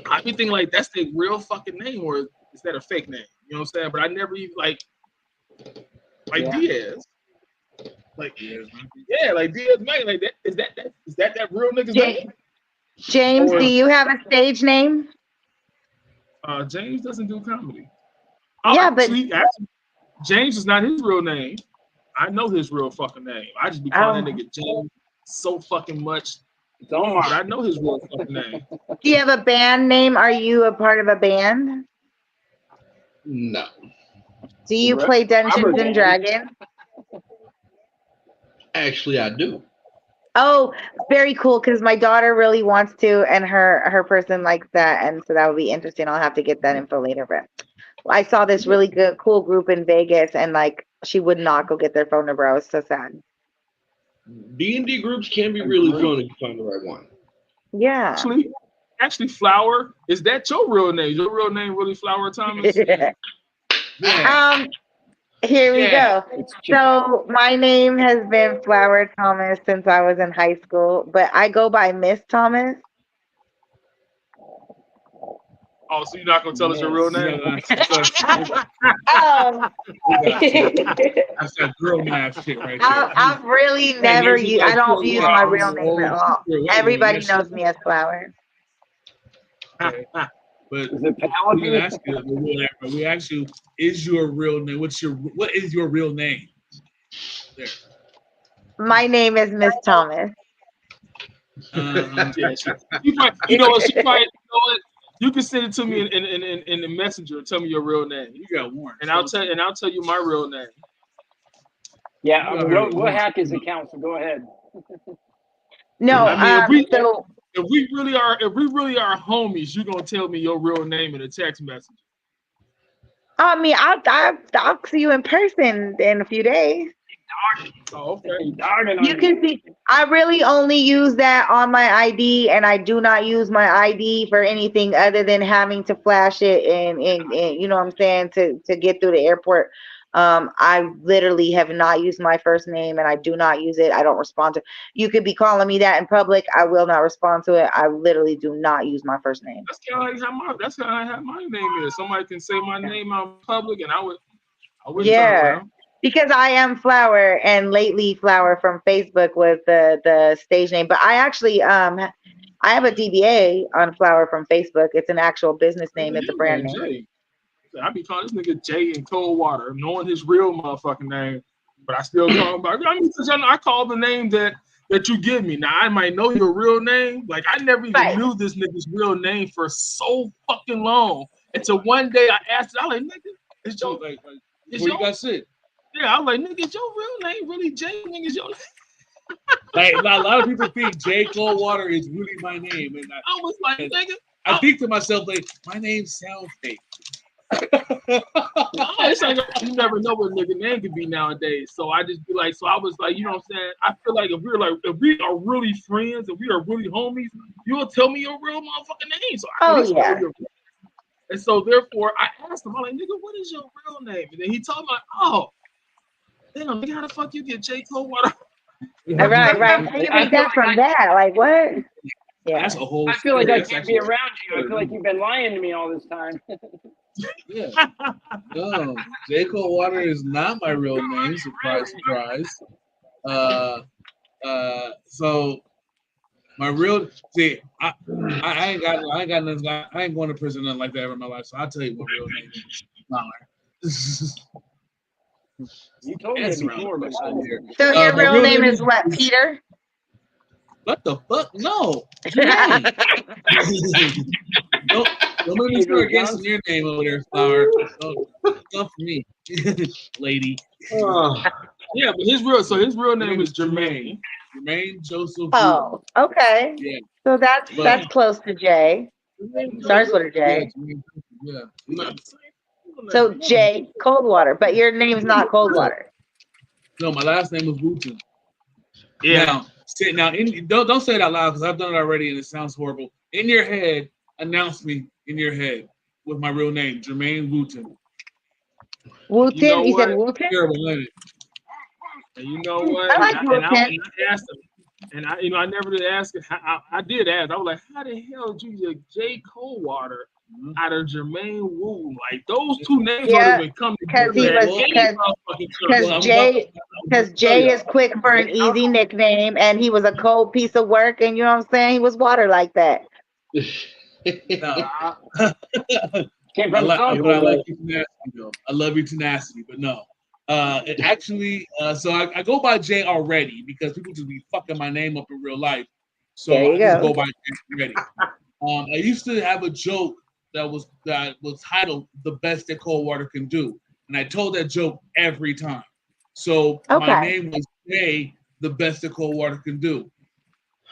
I be thinking like that's their real fucking name, or is that a fake name? You know what I'm saying? But I never even like Diaz. Like Diaz, like Diaz, man, like that is that real nigga's name? James, do you have a stage name? James doesn't do comedy. Yeah, actually, James is not his real name. I know his real fucking name. I just be calling that nigga James so fucking much. But I know his real fucking name. Do you have a band name? Are you a part of a band? No. Do you play Dungeons and Dragons? Actually, I do. Oh, very cool, because my daughter really wants to, and her person likes that, and so that would be interesting. I'll have to get that info later. But I saw this really cool group in Vegas, and like she would not go get their phone number. I was so sad. D&D groups can be really fun if you find the right one. Yeah. Actually, Flower, is that your real name? Your real name really Flower Thomas? Yeah. Here we go. So my name has been Flower Thomas since I was in high school, but I go by Miss Thomas. Oh, so you're not gonna tell us your real name? That's that girl math shit right there. I've really never used. I don't use my real name at all. Everybody knows me as Flower. But we ask you, is your real name? What is your real name? There. My name is Miss Thomas. You can send it to me in the messenger. Tell me your real name. You got one, and I'll tell you my real name. Yeah, we'll hack his account. So go ahead. No, I mean, if we really are homies, you're gonna tell me your real name in a text message. I mean, I'll see you in person in a few days. Oh, okay. You can see. I really only use that on my ID, and I do not use my ID for anything other than having to flash it and you know what I'm saying, to get through the airport. I literally have not used my first name, and I do not use it. I don't respond to. You could be calling me that in public. I will not respond to it. I literally do not use my first name. That's kind of how I have my name is. Somebody can say my name out in public, and I would. Yeah. Because I am Flower, and lately Flower from Facebook was the stage name. But I actually I have a DBA on Flower from Facebook. It's an actual business name. It's a brand name. I be calling this nigga Jay in Coldwater, knowing his real motherfucking name, but I still call him by. I mean, I call the name that you give me. Now I might know your real name. Like I never even knew this nigga's real name for so fucking long. Until one day I asked it, I was like, nigga, it's your like you got sick. Yeah, I was like, nigga, is your real name really Jay? Nigga, is your name? Like a lot of people think Jay Coldwater is really my name, and I was like, nigga. I think to myself like, my name sounds fake. It's like you never know what a nigga name could be nowadays. So I just be like, so I was like, you know what I'm saying? I feel like if we are really friends, if we are really homies, you'll tell me your real motherfucking name. So I can know your. And so therefore, I asked him, I'm like, nigga, what is your real name? And then he told me, like, oh, damn, nigga, how the fuck you get J. Coldwater? Right. How you make that from that? Like what? Yeah. That's a whole. I feel like I can't be around you. I feel like you've been lying to me all this time. Yeah. No, J. Coldwater is not my real name. Surprise, surprise. So my real I ain't going to prison nothing like that ever in my life. So I'll tell you what real name is. You told me before, but so your real name is what, Peter? What the fuck? No. Don't make me start guessing your name over there, Flower. Don't come for me, lady. Yeah, but his real name is Jermaine. Jermaine Joseph. Oh, okay. Yeah. So that's close to J. Starts with a J. Yeah. So J Coldwater, but your name's not Coldwater. No, my last name was Wooten. Yeah. Now, don't say it out loud because I've done it already and it sounds horrible. In your head, announce me in your head with my real name, Jermaine Wooten. Wooten? You said Wooten? Terrible name. And you know what? I like Wooten. I asked him, and I never did ask him. I did ask. I was like, how the hell did you get J. Coldwater out of Jermaine Wooten? Like those two names don't even come together. Because Jay is quick for an easy nickname, and he was a cold piece of work, and you know what I'm saying? He was water like that. Came from I like your tenacity, though. I love your tenacity, but no. It actually, so I go by Jay already because people just be fucking my name up in real life. So I just go by Jay already. I used to have a joke that was titled "The Best That Coldwater Can Do," and I told that joke every time. So my name was Jay, the best that Coldwater can do.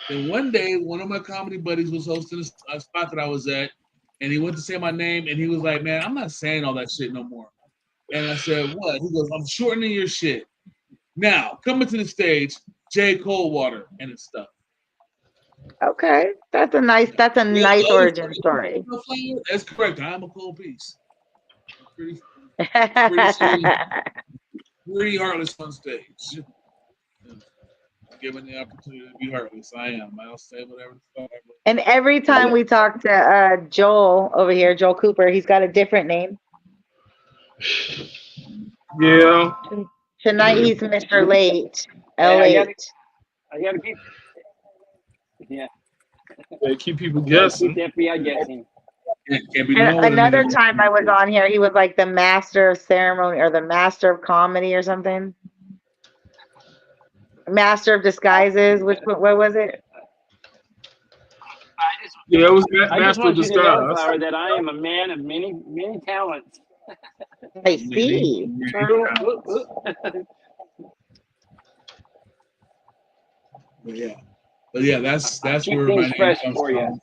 Then one day, one of my comedy buddies was hosting a spot that I was at, and he went to say my name, and he was like, "Man, I'm not saying all that shit no more." And I said, "What?" He goes, "I'm shortening your shit. Now, coming to the stage, J. Coldwater and his stuff." Okay, that's a nice origin story. That's correct. I am a cold piece. Pretty heartless on stage. Given the opportunity to be heartless, I am. I'll say whatever the fuck. And every time we talk to Joel over here, Joel Cooper, he's got a different name. Yeah. Tonight he's Mr. Late. L8. I gotta keep. Yeah. They keep people guessing. Keep the FBI guessing. Another time I was on here, he was like the master of ceremony or the master of comedy or something. Master of disguises. What was it? Yeah, it was I just master of want you to know, disguise. Flower, that I am a man of many talents. I see. But yeah, that's where my name comes from.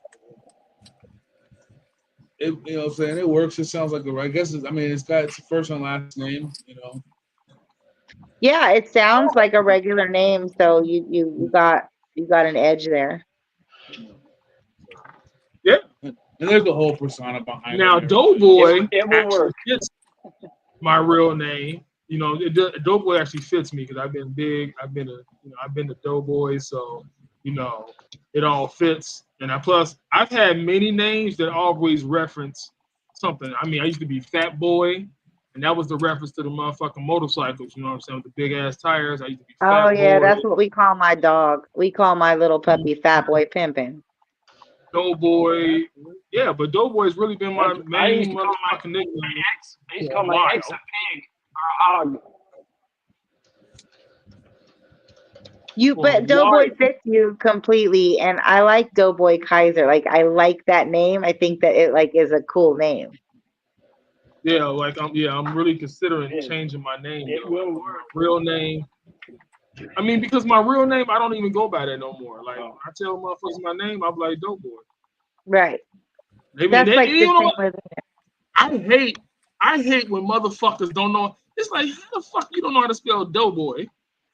You know what I'm saying? It works. It sounds like I guess it's got its first and last name, you know. Yeah, it sounds like a regular name, so you got an edge there. Yeah. And there's the whole persona behind now, it. Now, Doughboy it will work. Fits my real name. You know, Doughboy actually fits me because I've been big. I've been a Doughboy, so you know, it all fits. And plus, I've had many names that always reference something. I mean, I used to be Fat Boy, and that was the reference to the motherfucking motorcycles. You know what I'm saying? With the big ass tires. I used to be Fat Boy. That's what we call my dog. We call my little puppy Fat Boy Pimpin'. Doughboy, yeah, but Doughboy's really been my main motherfucking nickname. I used to call my ex a pig or a hog. But Doughboy fits you completely, and I like Doughboy Kaiser. Like I like that name. I think that it is a cool name. Yeah, I'm really considering changing my name. It will work. Real name. I mean, because my real name, I don't even go by that no more. Like I tell motherfuckers my name, I'm like Doughboy. Right. I hate I hate when motherfuckers don't know. It's like, how the fuck you don't know how to spell doughboy?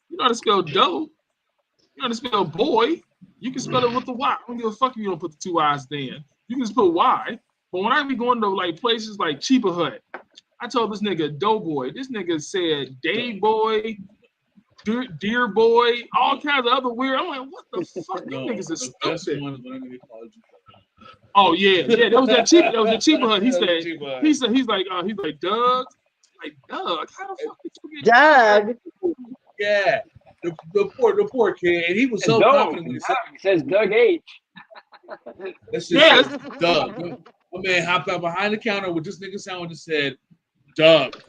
You know how to spell dough. You know how to spell boy. You can spell it with the Y. I don't give a fuck if you don't put the two I's then. You can just put Y. But when I be going to like places like Cheaper Hut, I told this nigga doughboy. This nigga said day boy, dear boy, all kinds of other weird. I'm like, what the fuck? These niggas is stupid. Oh yeah, that was that Cheaper Hut. He said, he's like Doug. Like Doug, how the fuck did you get Doug? Yeah, the poor kid, and he was so Doug, confident when he said, it says Doug H. "That's just Doug." My man hopped out behind the counter with this nigga sandwich and said, "Doug."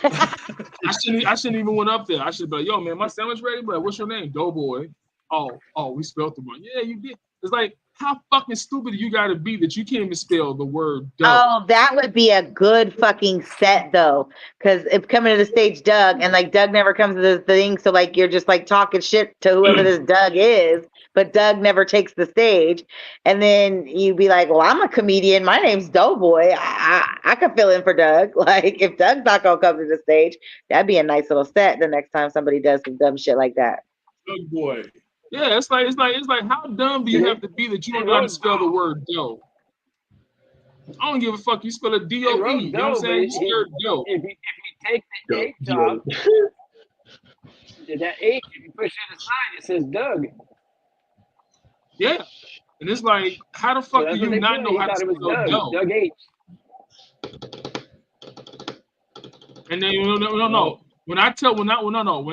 I shouldn't even went up there. I should be like, yo, man, my sandwich ready, but what's your name? Doughboy. Oh, we spelled the wrong. Yeah, you did. It's like, how fucking stupid you gotta be that you can't even spell the word Doug. Oh, that would be a good fucking set though. Cause if coming to the stage, Doug, and like Doug never comes to the thing, so like you're just like talking shit to whoever this Doug is, but Doug never takes the stage. And then you'd be like, well, I'm a comedian. My name's Doughboy. I could fill in for Doug. Like if Doug's not gonna come to the stage, that'd be a nice little set the next time somebody does some dumb shit like that. Doug boy. Yeah, it's like how dumb do you have to be that you don't know how to spell the word dough? I don't give a fuck. You spell it D-O-E. You know what I'm saying? You spell dough. If you take the H off, that H, if you push it aside, it says Doug. Yeah. And it's like, how the fuck do you not know how to spell dough? Doug H. And then no. When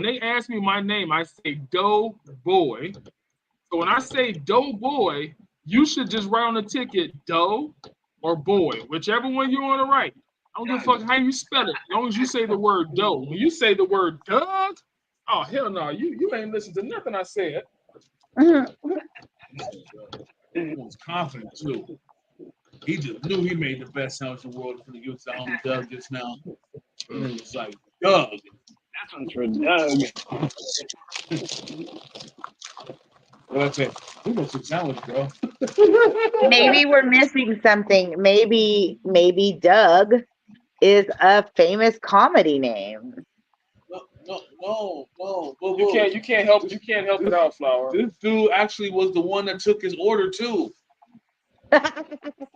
they ask me my name, I say Dough Boy. So when I say Dough Boy, you should just write on the ticket Dough or Boy, whichever one you want to write. I don't give a fuck how you spell it, as long as you say the word Dough. When you say the word Doug, oh hell no, you ain't listened to nothing I said. He was confident too. He just knew he made the best sandwich in the world for the youth down to Doug just now. And it was like, Doug. This one's for Doug. Well, I said, we want some sandwich, bro. Maybe we're missing something. Maybe Doug is a famous comedy name. No. You can't help it out, Flower. This dude actually was the one that took his order too.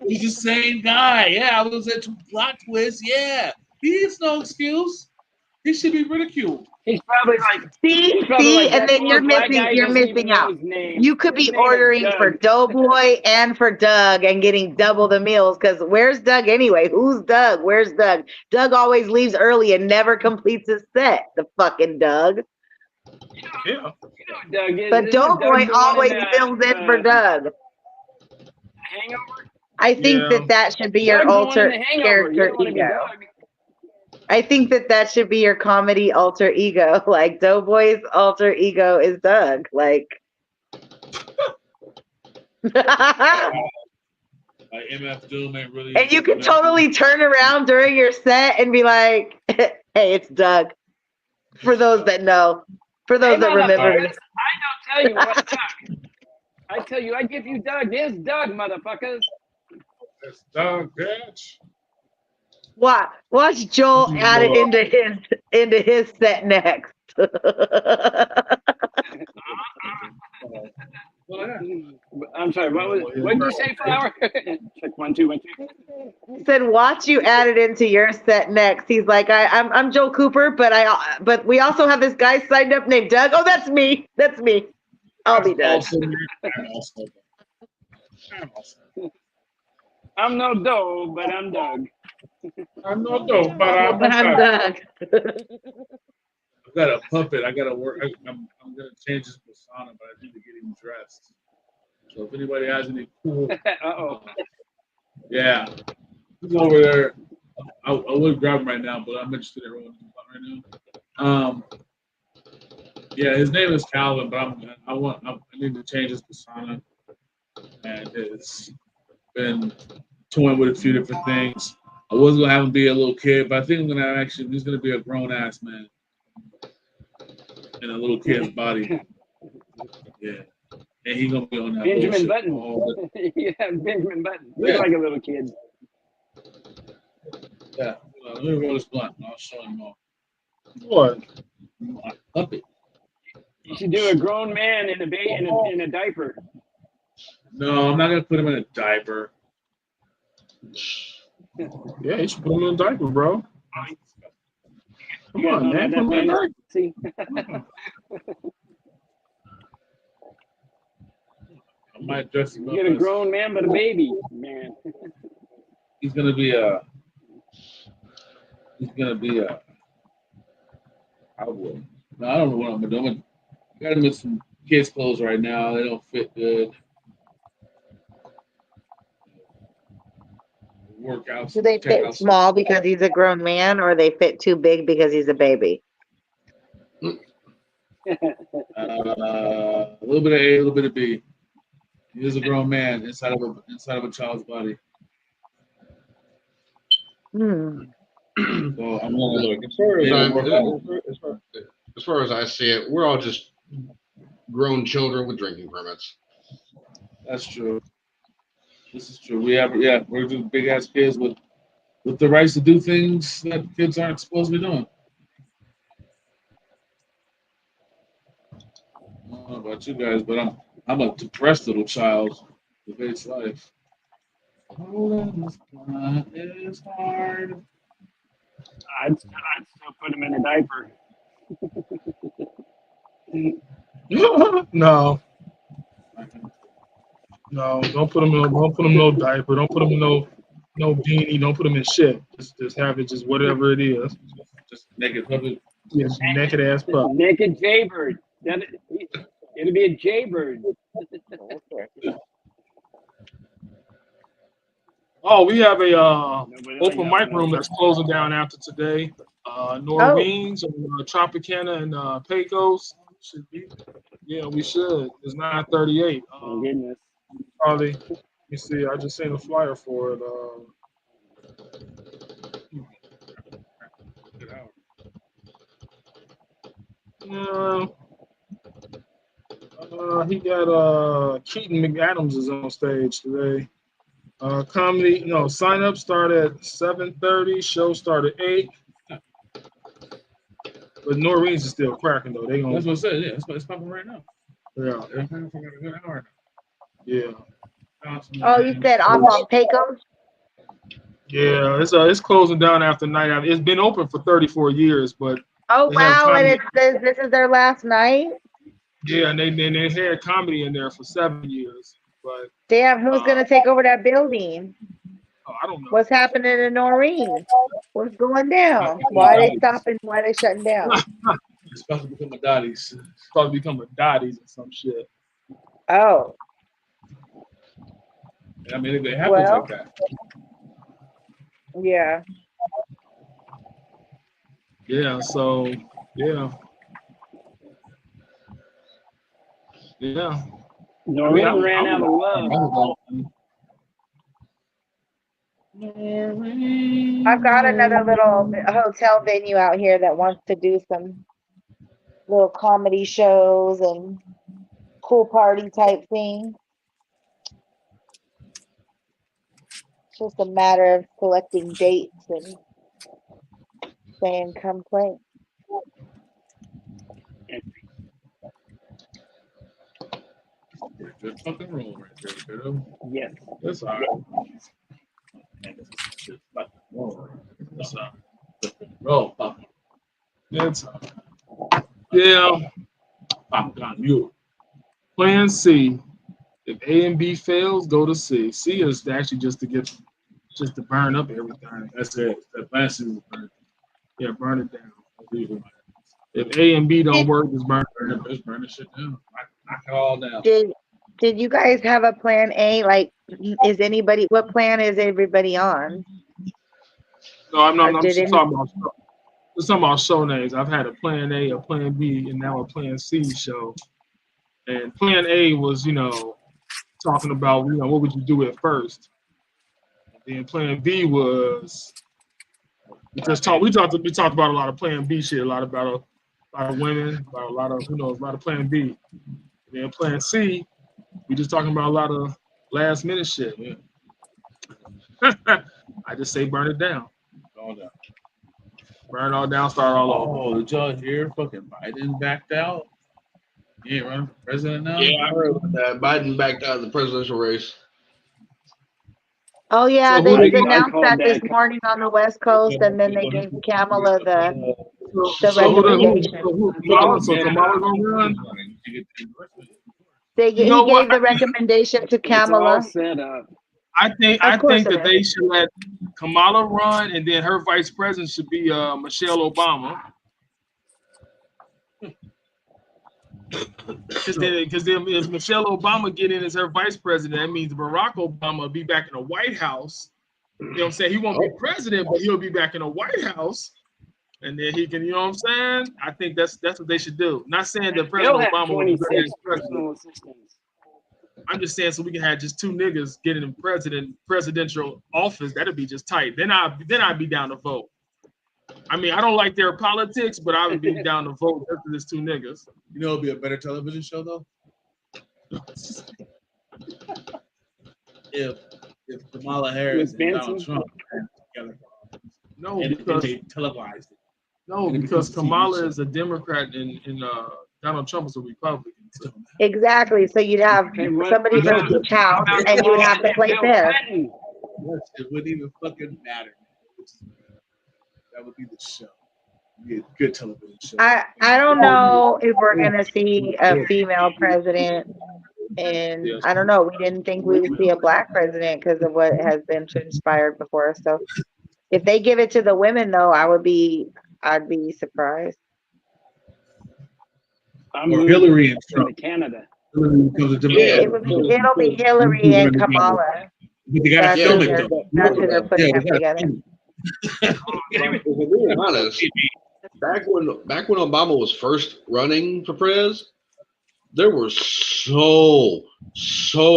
He's the same guy. Yeah, I was at plot twist. Yeah, he's no excuse. He should be ridiculed. He's probably like, See, like and then you're missing out. You could be ordering for Doughboy and for Doug and getting double the meals because where's Doug anyway? Who's Doug? Where's Doug? Doug always leaves early and never completes his set. The fucking Doug. Yeah. Doug is. But Doughboy always fills in for Doug. Hangover? I think that should be your alter character ego. I think that should be your comedy alter ego. Like Doughboy's alter ego is Doug. Like, MF Doom ain't really. and you can totally turn around during your set and be like, "Hey, it's Doug." For those that know, for those that remember. I don't tell you what, Doug. I tell you, I give you Doug. There's Doug, motherfuckers. It's Doug, bitch. Watch Joel add it into his set next. I'm sorry. What did you say, Flower? Check 1 2 1 2. Said, watch you add it into your set next. He's like, I'm Joel Cooper, but we also have this guy signed up named Doug. Oh, that's me. That's me. I'll be Doug. I'm no dough, but I'm Doug. I'm no dough, but I'm Doug. I've got a puppet. I got to work. I'm going to change his persona, but I need to get him dressed. So if anybody has any cool. Uh-oh. Yeah. He's over there. I would grab him right now, but I'm interested in rolling him out right now. Yeah, his name is Calvin, but I need to change his persona. And it's been toying with a few different things. I was gonna have him be a little kid, but I think he's gonna be a grown ass man in a little kid's body. Yeah, and he's gonna be on that Benjamin Button. Yeah, Benjamin Button. Looks like a little kid. Yeah, Let me roll this blunt. And I'll show him all. What? I love it. You should do a grown man in a diaper. No, I'm not gonna put him in a diaper. Yeah, you should put him in a diaper, bro. Come on, man. Put him in a diaper. See, I might dress him you up. get a as- grown man, but a baby, man. He's gonna be a cowboy. No, I don't know what I'm gonna do. I got him in some kids' clothes right now. They don't fit good. Workouts. Do they check fit out some- small because he's a grown man, or they fit too big because he's a baby? A little bit of A, a little bit of B. He is a grown man inside of a child's body. Hmm. So I'm gonna Look, as far as I see it, we're all just grown children with drinking permits. That's true. This is true. We're just big ass kids with the rights to do things that kids aren't supposed to be doing. I don't know about you guys, but I'm a depressed little child with its life. It's hard. I'd still put him in a diaper. No. No, don't put him in no diaper. Don't put him in no beanie. Don't put him in shit. Just have it just whatever it is. Just naked puppet. Just naked ass pup. Naked jaybird. It'll be a jaybird. Oh, we have a Nobody open like mic that. room that's closing down after today. Noreen's and Tropicana and Pecos should be. Yeah, we should. It's 9:38. Oh goodness. Probably. Let me see. I just seen a flyer for it. He got Keaton McAdams is on stage today. Comedy, sign up start at 7:30. Show start at 8. But Noreen's is still cracking though. They gonna. That's what I said. Yeah, it's popping right now. Yeah. They're popping for a good hour Yeah. now. Oh, you said off on Pecos? Yeah. It's closing down after night. It's been open for 34 years, but Oh They have wow! And comedy. it says this is their last night. yeah, and they had comedy in there for 7 years. But Damn, who's gonna take over that building? I don't know. What's happening in Noreen? What's going down? Why are they stopping? Why are they shutting down? It's about to become a Dottie's. It's supposed to become a Dottie's or some shit. Oh, I mean, it happens Well. like that. yeah. Yeah. So yeah. Yeah. Noreen ran out of love. I've got another little hotel venue out here that wants to do some little comedy shows and pool party type thing. It's just a matter of collecting dates and saying come play. Good fucking roll right there, kiddo. Yes. That's all right. Shit, fucking roll. That's all right. Roll, fucking. That's all right. Yeah. Fuck on you. Plan C. If A and B fails, go to C. C is actually just to burn up everything. That's it. That last is burn. Yeah, burn it down. That's usually my- If A and B don't work, just burn it. Just burn the shit down. Knock it all down. Did you guys have a plan A? Like, what plan is everybody on? No, I'm not. I'm Did just any- talking about show names. I've had a plan A, a plan B, and now a plan C show. And plan A was, talking about, what would you do at first? And then plan B was we talked about a lot of plan B shit, a lot of women, about a lot of plan B. And then plan C, we just talking about a lot of last minute shit. Yeah. I just say burn it down. All down. Burn all down, start all over. Oh, did y'all hear? Fucking Biden backed out. He ain't running for president now. Yeah, I heard about that. Biden backed out of the presidential race. Oh yeah, So they who just they- announced called that this that. morning on the West Coast, and then they gave Kamala the recommendation. So Kamala gonna run? He know what? gave the recommendation to It's all Kamala. set up. I think Of course that it they should let Kamala run, and then her vice president should be Michelle Obama. Because then if Michelle Obama get in as her vice president, that means Barack Obama will be back in the White House. You know what I'm saying? He won't be president, but he'll be back in the White House. And then he can, you know what I'm saying? I think that's what they should do. Not saying that He'll President have Obama will be 26 president. personal assistants. I'm just saying so we can have just two niggas getting in presidential office. That'd be just tight. Then I'd be down to vote. I mean, I don't like their politics, but I would be down to vote for this two niggas. You know, it'd be a better television show though. if Kamala Harris and Donald Trump got together, No, and because they televised it. no, because Kamala is a Democrat and Donald Trump is a Republican. So Exactly. So you'd have somebody from each house, and you would have to play Bill fair. Clinton. It wouldn't even fucking matter. That would be the show. It'd be a good television show. I don't know if we're gonna see a female president, and I don't know. We didn't think we would see a black president because of what has been transpired before. So if they give it to the women, though, I'd be surprised. I'm Or moving Hillary and to Trump. Canada. It'll be Hillary and Kamala. But they gotta That's film who it they're, though. that's who they're putting Yeah, them together. If we're being honest, back when Obama was first running for pres, there were so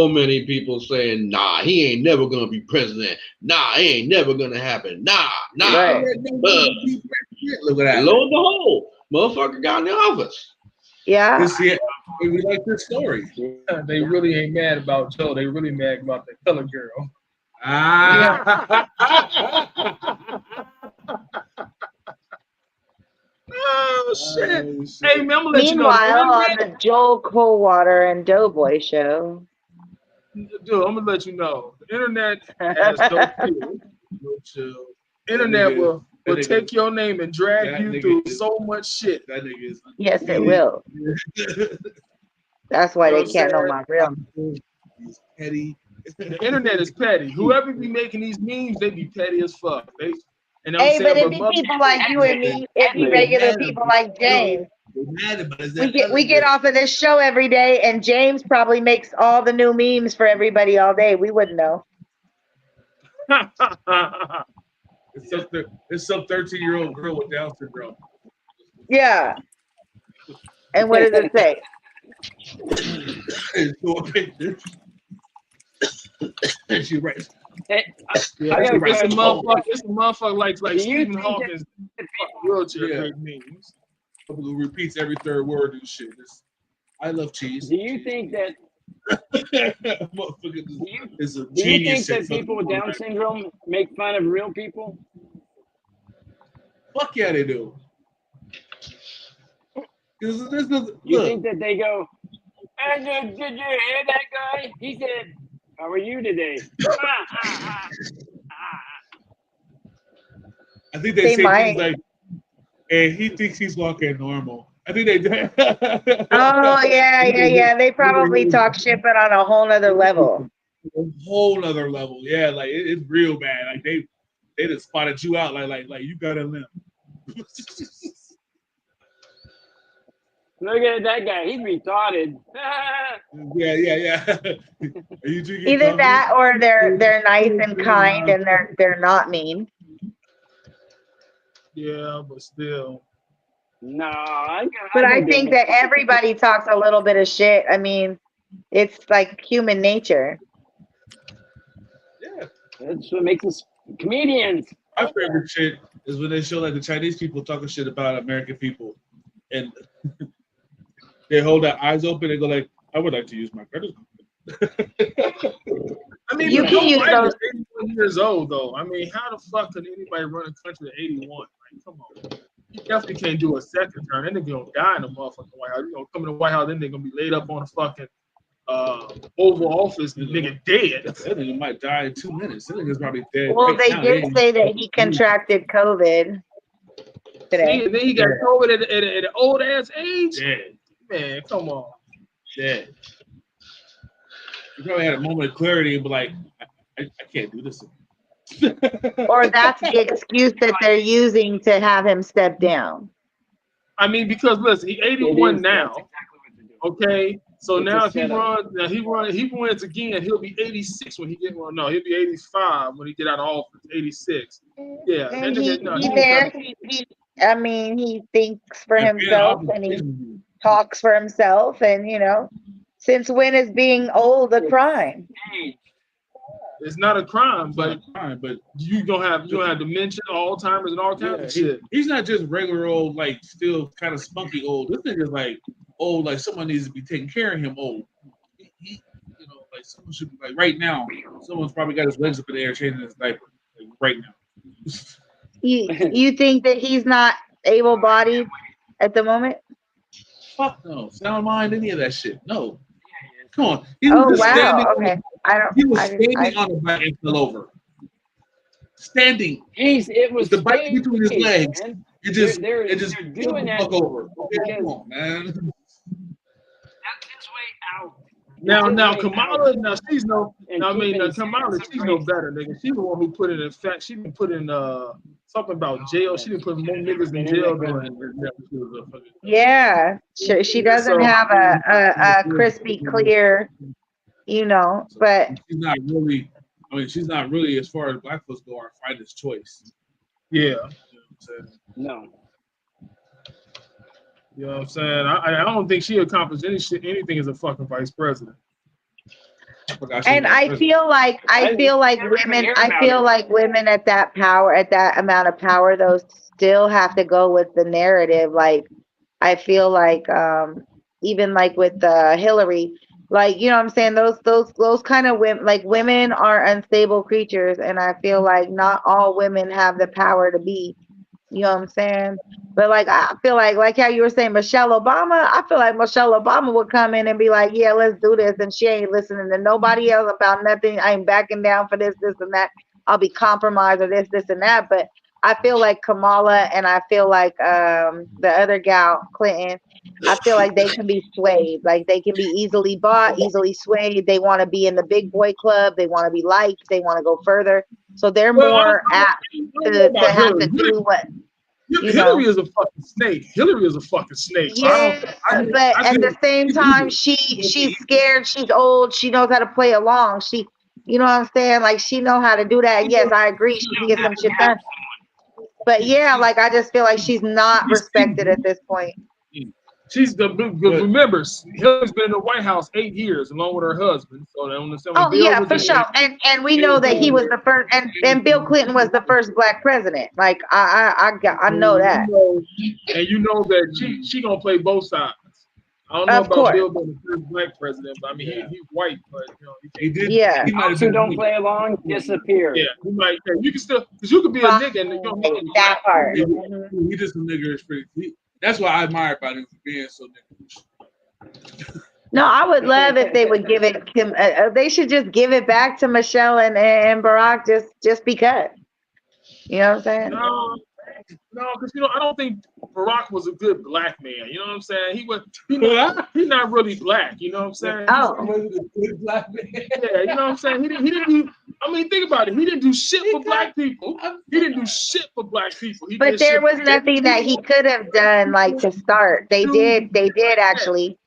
many people saying, "Nah, he ain't never gonna be president. Nah, it ain't never gonna happen. Nah." Right. Look at that. Lo and behold, motherfucker got in the office. Yeah. We like this story. they really ain't mad about Joe. They really mad about the color girl. Oh shit! Hey man, I'm gonna let Meanwhile, you on the Joel Coldwater and Doughboy show, Dude, I'm gonna let you know. The internet has no chill. Internet will take your name and drag you through so much shit. That nigga is yes, it will. That's why they can't know my real name. He's petty. The internet is petty. Whoever be making these memes, they be petty as fuck. And I'm Hey, saying, but it be people like you and me. It be regular people like James. We get off of this show every day, and James probably makes all the new memes for everybody all day. We wouldn't know. It's some 13-year-old girl with Down syndrome. Yeah. And what does it say? And she writes. Hey, Yeah, I got a it's a question. motherfucker like Do you Stephen think Hawkins wheelchair memes. Who repeats every third word and shit. I love cheese. Do you think that Motherfucker is a do you think genius. that people with Down syndrome make fun of real people? Fuck yeah, they do. There's nothing. You Look, think that they go, "Hey, did you hear that guy? He said, how are you today?" I think they say things like, "Hey, he thinks he's walking normal." I think they do. Oh, yeah. They probably talk shit, but on a whole nother level. A whole other level. Yeah, like it's real bad. Like they just spotted you out. Like you got a limp. Look at that guy. He's retarded. Yeah. Are you drinking Either coffee? that or they're nice and kind and they're not mean. Yeah, but still. No, But I think that everybody talks a little bit of shit. I mean, it's like human nature. Yeah. That's what makes us comedians. My favorite shit is when they show like the Chinese people talking shit about American people, and they hold their eyes open and go like, "I would like to use my credit card." I mean, You can use those. 81 years old though. I mean, how the fuck could anybody run a country at 81? Like, come on. He definitely can't do a second term. That nigga gonna die in the motherfucking White House. You gonna come in the White House, then they gonna be laid up on the fucking Oval Office, and the nigga dead. That nigga might die in 2 minutes. That nigga's probably dead. Well, right they now. did say that he contracted COVID today. See, and then he got COVID at an old ass age. Dead. Man, come on. Dead. He probably had a moment of clarity and be like, I can't do this. Or that's the excuse that they're using to have him step down. I mean, because listen, he's 81 now. That's exactly what they're doing. Okay, so It's now a if he setup. he wins again, he'll be 86 when he get well. No, he'll be 85 when he get out of office. 86. Yeah, And that he, nigga, no, he he there, ain't I mean, he thinks for And being himself honest, and he talks for himself. And, since when is being old a crime? Hey, it's not a crime, but fine, but you gonna have dementia, Alzheimer's, and all kinds of shit. he's not just regular old, like still kind of spunky old. This nigga's like old, like someone needs to be taking care of him old. He like someone should be like right now. Someone's probably got his legs up in the air changing his diaper like, right now. You think that he's not able-bodied at the moment? Fuck no, sound mind, any of that shit. No, come on. He Oh, was just standing. wow. Okay. He was standing on the bike and fell over. Standing. it was The bike between his fake, legs. man. It just They're fell doing the that fuck over. Okay, because- come on, man. That's his way out. Now It's his way Kamala, out. now she's no. And I mean, keeping Kamala, some she's no grace. better, nigga. She's the one who put it in fact. She didn't put in something about jail. She didn't put more niggas in jail than. Yeah. She doesn't So- have a crispy clear, but She's not really. I mean, she's not really, as far as black folks go, our finest choice. Yeah. You know what I'm saying? No. You know what I'm saying? I don't think she accomplished anything as a fucking vice president. and I feel like women at that power, at that amount of power, though, still have to go with the narrative. Like, I feel like even like with Hillary, like, what I'm saying, those kind of women, like, women are unstable creatures, and I feel like not all women have the power to be. You know what I'm saying? But like, I feel like how you were saying, Michelle Obama, I feel like Michelle Obama would come in and be like, yeah, let's do this. And she ain't listening to nobody else about nothing. I ain't backing down for this and that. I'll be compromised or this and that. But I feel like Kamala and I feel like the other gal, Clinton, I feel like they can be swayed. Like, they can be easily bought, easily swayed. They want to be in the big boy club. They want to be liked. They want to go further. So they're more apt to have to do what. Hillary is a fucking snake. Hillary is a fucking snake. Yeah, but at the same time, she's scared. She's old. She knows how to play along. She, you know what I'm saying? Like, she know how to do that. And yes, I agree. She can get some shit done. But yeah, like, I just feel like she's not respected at this point. She's remember, Hillary's been in the White House 8 years along with her husband. So they understand. Oh yeah, for sure. And we know that he was the first, and Bill Clinton was the first black president. Like, I know that. And you know that she gonna play both sides. I don't know about Bill being the first black president, but I mean he's white, but he did. Yeah. He might have Those who been don't play along disappear. Yeah, he might. You can still, because you could be a nigga and you don't know that part. He just a nigger. That's what I admire about him for being so niggerish. No, I would love if they would give it. They should just give it back to Michelle and Barack just because. You know what I'm saying? No, because I don't think Barack was a good black man. You know what I'm saying? He's not really black. You know what I'm saying? Oh, Good black man. Yeah, you know what I'm saying? He didn't do. I mean, think about it. He didn't do shit for black people. He didn't do shit for black people. but there was nothing that he could have done, like, to start. They did actually.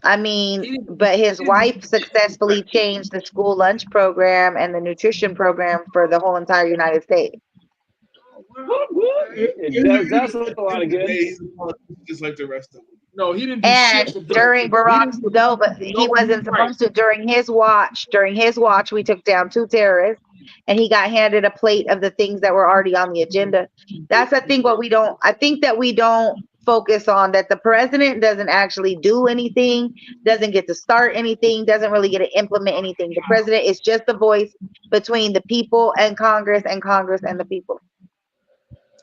I mean, but his wife successfully changed the school lunch program and the nutrition program for the whole entire United States. It does a lot of good. Just like the rest of them. No, he didn't do And shit for black during people. Barack's but he wasn't supposed to. During his watch, we took down 2 terrorists, and he got handed a plate of the things that were already on the agenda. That's, I think, I think that we don't focus on, that the president doesn't actually do anything, doesn't get to start anything, doesn't really get to implement anything. The president is just the voice between the people and Congress and the people.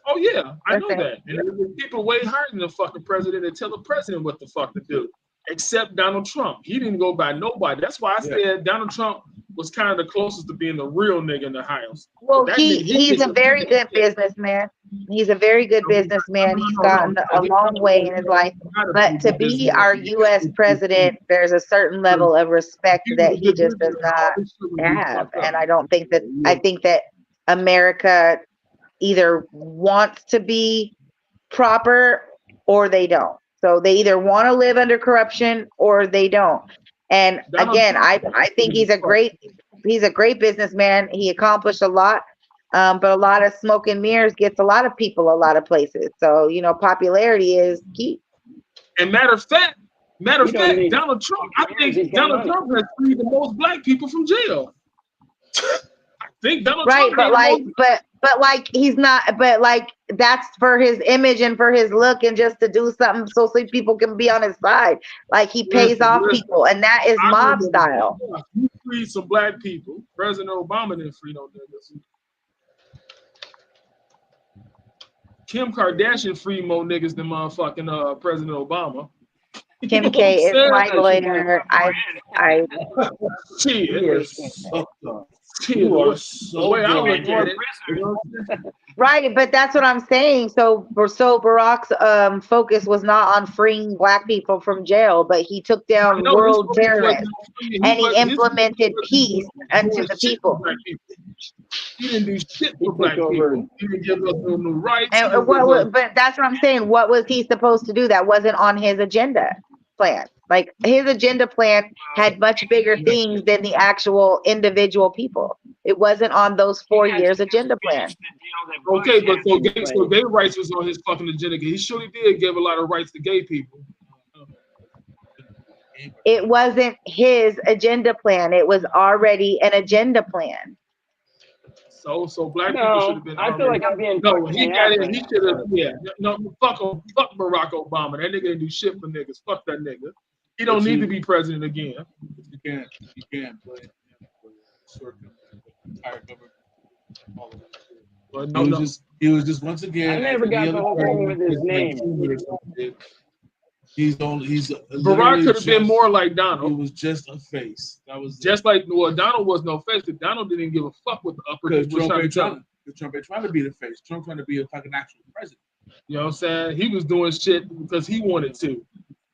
Oh yeah, I know Okay. that. And there's people way higher than the fucking president that tell the president what the fuck to do. Except Donald Trump. He didn't go by nobody. That's why I said Donald Trump was kind of the closest to being the real nigga in the house. Well, That nigga, he's a very good businessman. He's a very good businessman. He's gotten a long way in his life. But to be our U.S. president, there's a certain level of respect that he just does not have. And I don't think that, I think that America either wants to be proper or they don't. So they either want to live under corruption or they don't. And again, I think he's a great businessman. He accomplished a lot. But a lot of smoke and mirrors gets a lot of people a lot of places. So, you know, popularity is key. And matter of fact, Donald Trump, I think Donald Trump has freed the most black people from jail. I think Donald Trump. Right, but like he's not, but like that's for his image and for his look and just to do something so people can be on his side. Like he pays off people, and that is mob style. He freed some black people. President Obama didn't free no niggas. Kim Kardashian freed more niggas than motherfucking President Obama. Kim K is my lawyer. She is. Right, but that's what I'm saying. So Barack's focus was not on freeing black people from jail, but he took down world terrorists and he implemented peace unto the people. He didn't do shit for black people. He didn't give us no new rights. But that's what I'm saying. What was he supposed to do? That wasn't on his agenda plan. Like his agenda plan had much bigger things than the actual individual people. It wasn't on those 4 years agenda plan. Okay, but so gay rights was on his fucking agenda. He surely did give a lot of rights to gay people. It wasn't his agenda plan. It was already an agenda plan. So black people should have been. I feel like I'm being. No, he got in. He should have. Yeah, no, fuck Barack Obama. That nigga didn't do shit for niggas. Fuck that nigga. He don't need to be president again. You can't play entire government. But he was just once again. I never got the whole thing with his name. Barack could have been more like Donald. He was just a face. That was just like Donald was no face. Donald didn't give a fuck what the upper Trump ain't trying to be the face. Trump trying to be a fucking actual president. You know what I'm saying? He was doing shit because he wanted to.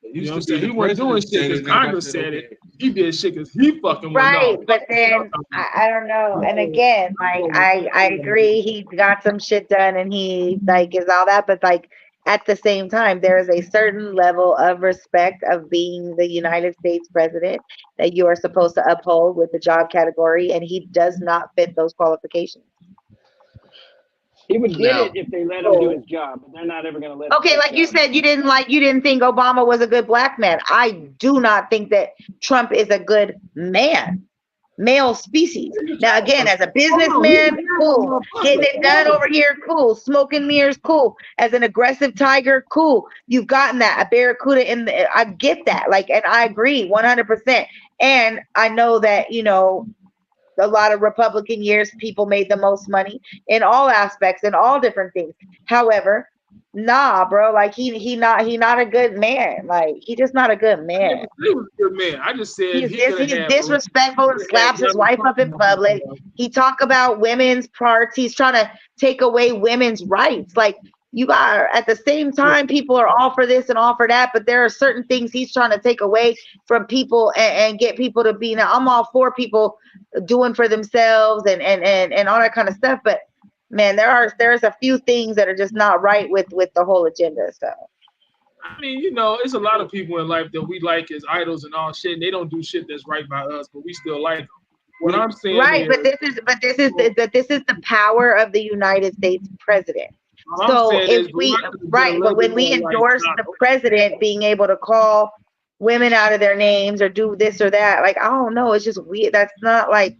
You know what I'm saying? He wasn't doing shit because Congress said it. He did shit because he fucking right. But then I don't know. And again, like I agree, he got some shit done and he like is all that. But like at the same time, there is a certain level of respect of being the United States president that you are supposed to uphold with the job category, and he does not fit those qualifications. He would get it if they let him do his job, but they're not ever going to let him. Okay, like you said, you didn't think Obama was a good black man. I do not think that Trump is a good man, male species. Now, again, as a businessman, cool. Getting it done over here, cool. Smoking mirrors, cool. As an aggressive tiger, cool. You've gotten that. A barracuda I get that. Like, and I agree 100%. And I know that, you know, a lot of Republican years, people made the most money in all aspects and all different things. However, nah, bro, like he not a good man. Like he just not a good man. He was a good man. I just said he's disrespectful and slaps his wife up in public. He talk about women's parts. He's trying to take away women's rights. Like you are at the same time, people are all for this and all for that, but there are certain things he's trying to take away from people and get people to be. Now I'm all for people doing for themselves and all that kind of stuff, but man, there's a few things that are just not right with the whole agenda. So I mean, you know, it's a lot of people in life that we like as idols and all shit, and they don't do shit that's right by us, but we still like them. What I'm saying, right? But this is the power of the United States president. So if but when we endorse the president being able to call women out of their names or do this or that, like I don't know, it's just weird. That's not like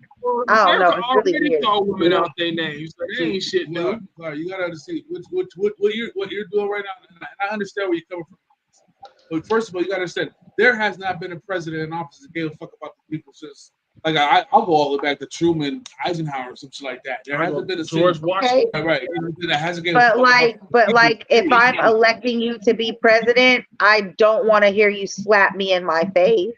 I don't know. It's really weird. Call women out their names. So they ain't shit new. You gotta understand what you're doing right now. And I understand where you're coming from. But first of all, you gotta understand there has not been a president in office that gave a fuck about the people since Like I'll go all the way back to Truman, Eisenhower, something like that. There hasn't been a George Washington. right. That hasn't been. But like, if I'm electing you to be president, I don't want to hear you slap me in my face,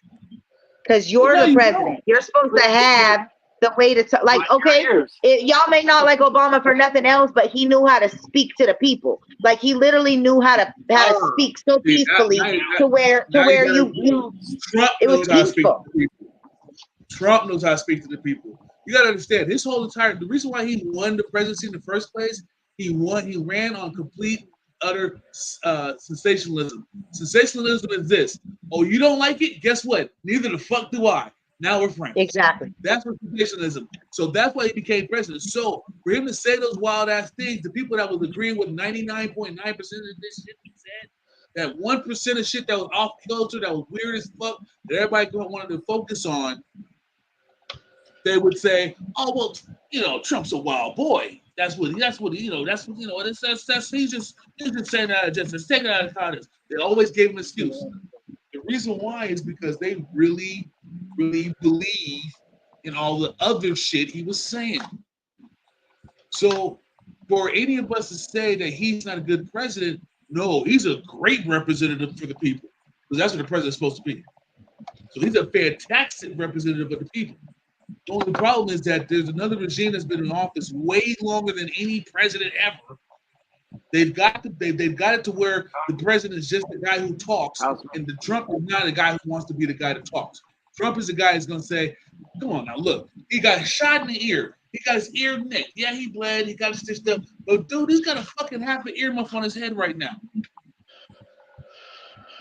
because you're the president. You're supposed to have the way to talk. Like, okay, y'all may not like Obama for nothing else, but he knew how to speak to the people. Like, he literally knew how to speak so peacefully to where you it was peaceful. Trump knows how to speak to the people. You gotta understand this whole entire the reason why he won the presidency in the first place. He ran on complete utter sensationalism. Sensationalism is this. Oh, you don't like it? Guess what? Neither the fuck do I. Now we're friends. Exactly. That's what sensationalism. So that's why he became president. So for him to say those wild ass things, the people that was agreeing with 99.9% of this shit he said, that 1% of shit that was off kilter, that was weird as fuck, that everybody wanted to focus on, they would say, "Oh well, Trump's a wild boy. That's what he's just saying that just taking it out of context." They always gave him an excuse. The reason why is because they really, really believe in all the other shit he was saying. So for any of us to say that he's not a good president, no, he's a great representative for the people, because that's what the president's supposed to be. So he's a fantastic representative of the people. The only problem is that there's another regime that's been in office way longer than any president ever. They've got it to where the president is just the guy who talks, and the Trump is not the guy who wants to be the guy that talks. Trump is the guy who's going to say, "Come on now, look, he got shot in the ear. He got his ear nicked. Yeah, he bled. He got it stitched up. But dude, he's got a fucking half an earmuff on his head right now.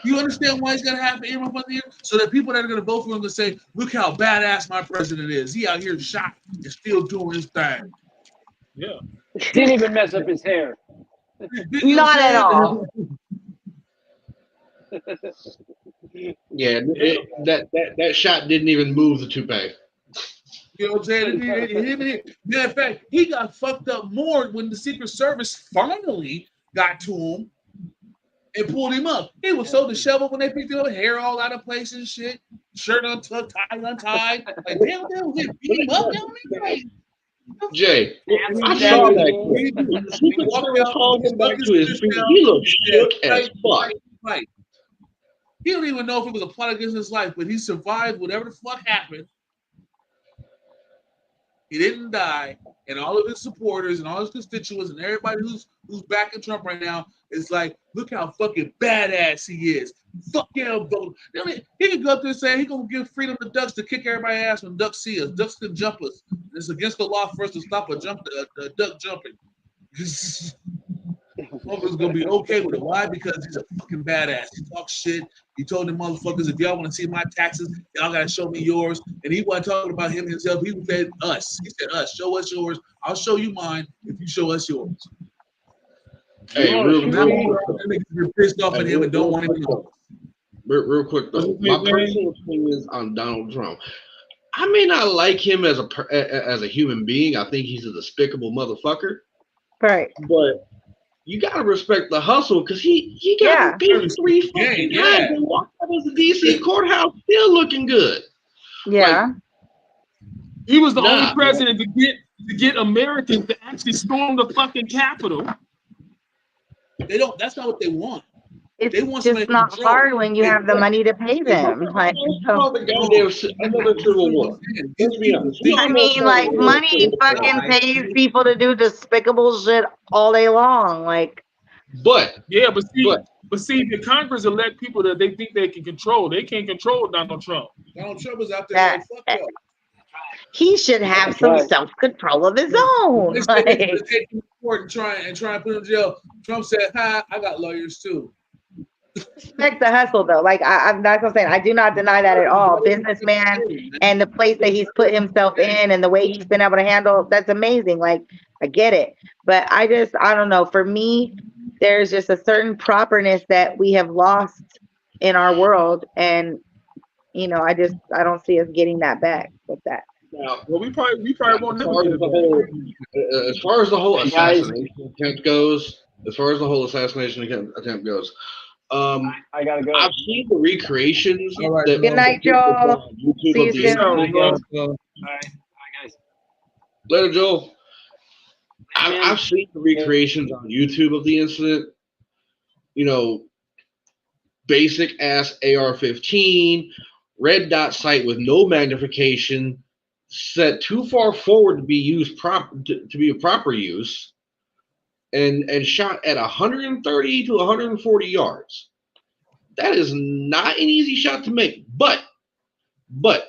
You understand why he's got to have an earmuff on the ear? So that people that are going to vote for him to say, look how badass my president is. He out here shot and still doing his thing." Yeah. Didn't even mess up his hair. Not at all. Yeah, that shot didn't even move the toupee. You know what I'm saying? Matter of fact, he got fucked up more when the Secret Service finally got to him and pulled him up. He was so disheveled when they picked him up, hair all out of place and shit, shirt untucked, tie untied. Like, damn, they beat him up, like, Jay, I saw that. When the Secret Service hauled him back to his feet, he looked shook as fuck. Right. He don't even know if it was a plot against his life, but he survived whatever the fuck happened. He didn't die, and all of his supporters and all his constituents and everybody who's backing Trump right now is like, look how fucking badass he is. Fuck yeah, vote. He can go up there and say he gonna give freedom to ducks to kick everybody's ass when ducks see us. Ducks can jump us. It's against the law for us to stop a duck jumping. Motherfucker's gonna be okay with it. Why? Because he's a fucking badass. He talks shit. He told them motherfuckers, if y'all want to see my taxes, y'all gotta show me yours. And he wasn't talking about him himself. He said us. He said us. Show us yours. I'll show you mine if you show us yours. Hey, real pissed off at him and don't want him to know. Real quick though, my personal opinions on Donald Trump. I may not like him as a human being. I think he's a despicable motherfucker. Right. But you gotta respect the hustle, because he got beat 3 fucking times and walked out of the DC courthouse still looking good. Yeah. Like, he was the only president to get Americans to actually storm the fucking Capitol. They don't. That's not what they want. It's they want just not hard when you have the money to pay them. Like, another Civil War. I mean, like, money fucking pays people to do despicable shit all day long. Like, but see, the Congress elect people that they think they can control. They can't control Donald Trump. Donald Trump is out there like, fuck y'all. He should have some self-control of his own. They take him to court and try and put him in jail. Trump said, "Hi, I got lawyers too." Respect the hustle, though. Like, I'm not gonna say, I do not deny that at all. Businessman, and the place that he's put himself in, and the way he's been able to handle, that's amazing. Like, I get it, but I don't know. For me, there's just a certain properness that we have lost in our world, and I don't see us getting that back with that. Now, well, we probably won't never get it. As far as the whole assassination attempt goes, I gotta go. I've seen the recreations. All right, that Good night, Joel. YouTube See you of the soon. incident. Well, All right, guys. Later, Joel. Man. I've seen the recreations on YouTube of the incident. You know, basic ass AR-15, red dot sight with no magnification, set too far forward to be used to be a proper use, and shot at 130 to 140 yards. That is not an easy shot to make. But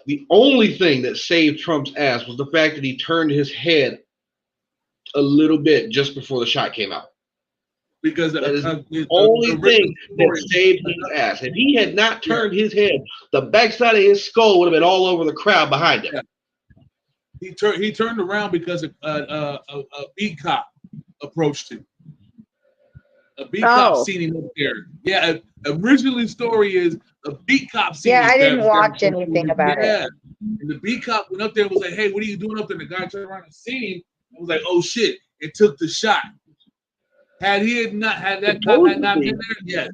the only thing that saved Trump's ass was the fact that he turned his head a little bit just before the shot came out. because That is the only thing that saved his ass. If he had not turned his head, the backside of his skull would have been all over the crowd behind him. Yeah. He turned around because a beat cop approached him. A beat cop seen him up there. Yeah, originally the story is a beat cop seen him. Yeah, I didn't watch anything about it. And the beat cop went up there and was like, "Hey, what are you doing up there?" And the guy turned around and seen him and was like, "Oh shit!" and took the shot. Had that cop had not been there, yes,